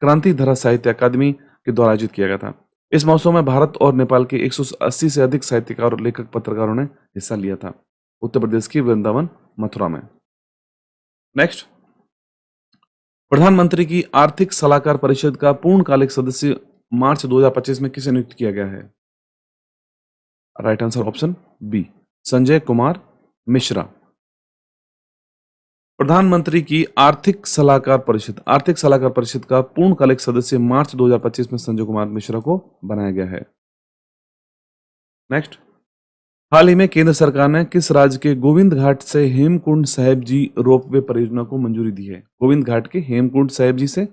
क्रांति धरा साहित्य अकादमी के द्वारा आयोजित किया गया था। इस महोत्सव में भारत और नेपाल के 180 से अधिक साहित्यकार और लेखक पत्रकारों ने हिस्सा लिया था। उत्तर प्रदेश की वृंदावन मथुरा में। नेक्स्ट, प्रधानमंत्री की आर्थिक सलाहकार परिषद का पूर्णकालिक सदस्य मार्च 2025 में किसे नियुक्त किया गया है? Right answer option B, Sanjay Kumar Mishra. प्रधानमंत्री की आर्थिक सलाहकार परिषद का पूर्णकालिक सदस्य मार्च 2025 में संजय कुमार मिश्रा को बनाया गया है। नेक्स्ट, हाल ही में केंद्र सरकार ने किस राज्य के गोविंद घाट से हेमकुंड साहिब जी रोपवे परियोजना को मंजूरी दी है? गोविंद घाट के हेमकुंड साहिब जी से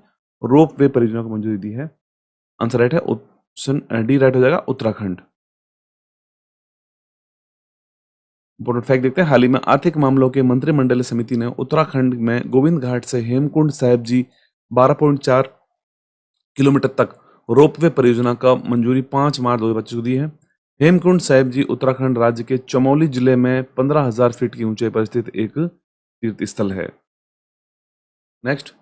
रोपवे परियोजना को मंजूरी दी है। आंसर राइट है ऑप्शन डी राइट हो जाएगा, उत्तराखंड। इंपॉर्टेंट फैक्ट देखते हैं, हाल ही में आर्थिक मामलों के मंत्रिमंडलीय समिति ने उत्तराखंड में गोविंद घाट से हेमकुंड साहिब जी 12.4 किलोमीटर तक रोपवे परियोजना का मंजूरी 5 मार्च 2025 को दी है। हेमकुंड साहिब जी उत्तराखंड राज्य के चमोली जिले में 15,000 फीट की ऊंचाई पर स्थित एक तीर्थ स्थल है। नेक्स्ट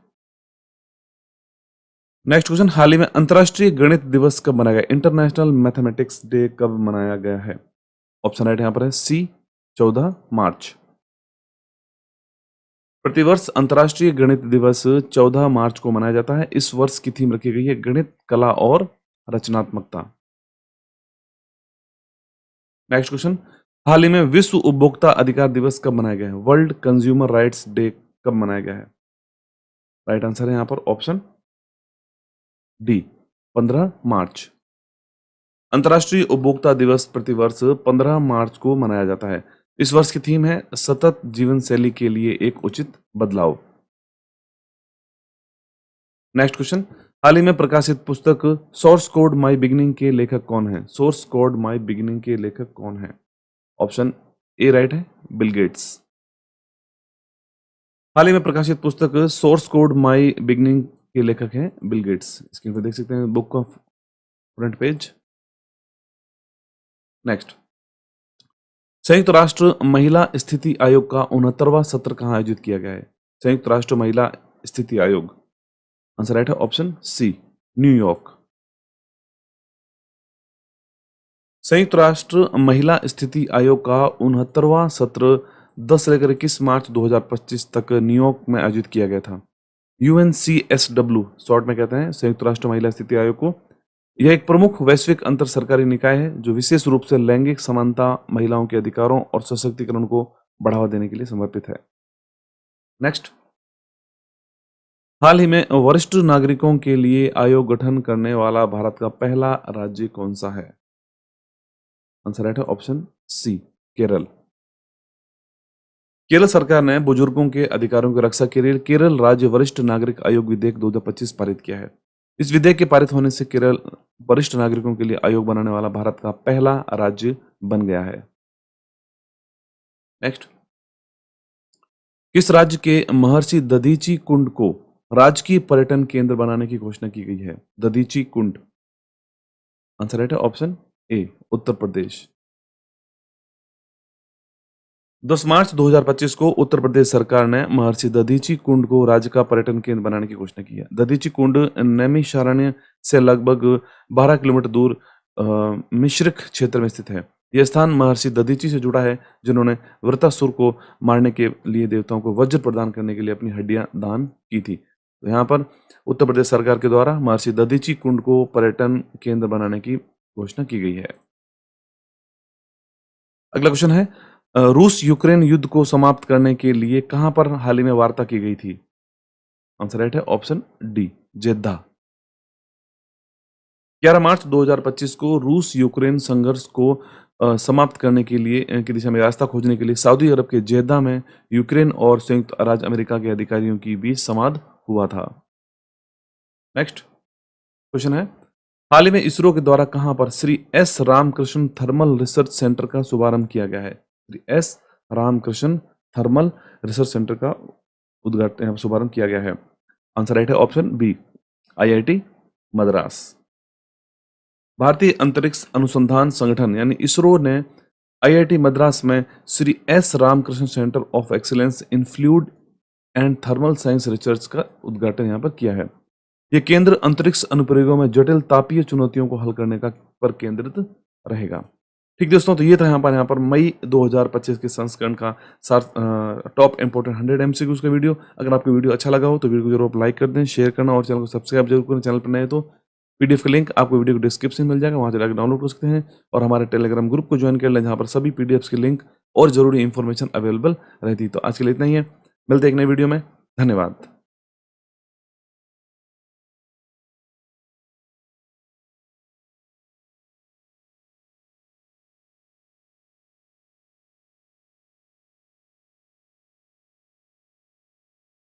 क्वेश्चन, हाल ही में अंतर्राष्ट्रीय गणित दिवस कब मनाया गया? इंटरनेशनल मैथमेटिक्स डे कब मनाया गया है? ऑप्शन राइट यहां पर है सी, 14 मार्च। प्रतिवर्ष अंतर्राष्ट्रीय गणित दिवस 14 मार्च को मनाया जाता है। इस वर्ष की थीम रखी गई है गणित, कला और रचनात्मकता। नेक्स्ट क्वेश्चन, हाल ही में विश्व उपभोक्ता अधिकार दिवस कब मनाया गया है? वर्ल्ड कंज्यूमर राइट्स डे कब मनाया गया है? राइट आंसर है यहाँ पर ऑप्शन डी, 15 मार्च। अंतर्राष्ट्रीय उपभोक्ता दिवस प्रतिवर्ष 15 मार्च को मनाया जाता है। इस वर्ष की थीम है सतत जीवन शैली के लिए एक उचित बदलाव। नेक्स्ट क्वेश्चन, हाल ही में प्रकाशित पुस्तक सोर्स कोड माई बिगिनिंग के लेखक कौन है? सोर्स कोड माई बिगिनिंग के लेखक कौन है? ऑप्शन ए राइट है, बिल गेट्स। हाल ही में प्रकाशित पुस्तक सोर्स कोड माई बिगिनिंग के लेखक हैं बिल गेट्स। स्क्रीन पर देख सकते हैं बुक का फ्रंट पेज। नेक्स्ट, संयुक्त राष्ट्र महिला स्थिति आयोग का 69वां सत्र कहाँ आयोजित किया गया है? संयुक्त राष्ट्र महिला स्थिति आयोग, आंसर राइट है ऑप्शन सी, न्यूयॉर्क। संयुक्त राष्ट्र महिला स्थिति आयोग का 69वां सत्र 10 से लेकर 21 मार्च 2025 तक न्यूयॉर्क में आयोजित किया गया था। UNCSW शॉर्ट में कहते हैं संयुक्त राष्ट्र महिला स्थिति आयोग को। यह एक प्रमुख वैश्विक अंतर सरकारी निकाय है जो विशेष रूप से लैंगिक समानता, महिलाओं के अधिकारों और सशक्तिकरण को बढ़ावा देने के लिए समर्पित है। नेक्स्ट, हाल ही में वरिष्ठ नागरिकों के लिए आयोग गठन करने वाला भारत का पहला राज्य कौन सा है? आंसर राइट है ऑप्शन सी, केरल। केरल सरकार ने बुजुर्गों के अधिकारों की रक्षा के लिए केरल राज्य वरिष्ठ नागरिक आयोग विधेयक 2025 पारित किया है। इस विधेयक के पारित होने से केरल वरिष्ठ नागरिकों के लिए आयोग बनाने वाला भारत का पहला राज्य बन गया है। नेक्स्ट, किस राज्य के महर्षि दधीची कुंड को राजकीय पर्यटन केंद्र बनाने की घोषणा की गई है? दधीची कुंड, आंसर राइट है ऑप्शन ए, उत्तर प्रदेश। 10 मार्च 2025 को उत्तर प्रदेश सरकार ने महर्षि दधीची कुंड को राज्य का पर्यटन केंद्र बनाने की घोषणा की है। दधीची कुंड नैमिषारण्य से लगभग 12 किलोमीटर दूर मिश्रिक क्षेत्र में स्थित है। यह स्थान महर्षि दधीची से जुड़ा है जिन्होंने वृत्रासुर को मारने के लिए देवताओं को वज्र प्रदान करने के लिए अपनी हड्डियां दान की थी। तो यहाँ पर उत्तर प्रदेश सरकार के द्वारा महर्षि दधीची कुंड को पर्यटन केंद्र बनाने की घोषणा की गई है। अगला क्वेश्चन है, रूस यूक्रेन युद्ध को समाप्त करने के लिए कहां पर हाल ही में वार्ता की गई थी? आंसर राइट है ऑप्शन डी, जेद्दा। 11 मार्च 2025 को रूस यूक्रेन संघर्ष को समाप्त करने के लिए की दिशा में रास्ता खोजने के लिए सऊदी अरब के जेद्दा में यूक्रेन और संयुक्त राज्य अमेरिका के अधिकारियों के बीच संवाद हुआ था। नेक्स्ट क्वेश्चन है, हाल ही में इसरो के द्वारा कहां पर Shri S Ramakrishna thermal research centre का शुभारंभ किया गया है? S Ramakrishna thermal research centre का उद्घाटन शुभारंभ किया गया है। आंसर राइट है ऑप्शन बी, IIT मद्रास। भारतीय अंतरिक्ष अनुसंधान संगठन यानी इसरो ने IIT मद्रास में Shri S Ramakrishna centre of excellence in fluid and thermal science research का उद्घाटन यहाँ पर किया है। यह केंद्र अंतरिक्ष अनुप्रयोगों में जटिल तापीय चुनौतियों को हल करने का पर केंद्रित रहेगा। ठीक दोस्तों, तो ये था यहाँ पर मई 2025 के संस्करण का टॉप इंपोर्टेंट 100 MCQs का वीडियो। अगर आपको वीडियो अच्छा लगा हो तो वीडियो को जरूर लाइक कर दें, शेयर करना और चैनल को सब्सक्राइब जरूर करें। चैनल पर नए तो PDF का लिंक आपको वीडियो को डिस्क्रिप्शन में मिल जाएगा, वहाँ से जाकर डाउनलोड कर सकते हैं और हमारे टेलीग्राम ग्रुप को ज्वाइन कर लें जहाँ पर सभी PDFs के लिंक और जरूरी इंफॉर्मेशन अवेलेबल रहती है। तो आज के लिए इतना ही है, मिलते हैं एक नई वीडियो में। धन्यवाद।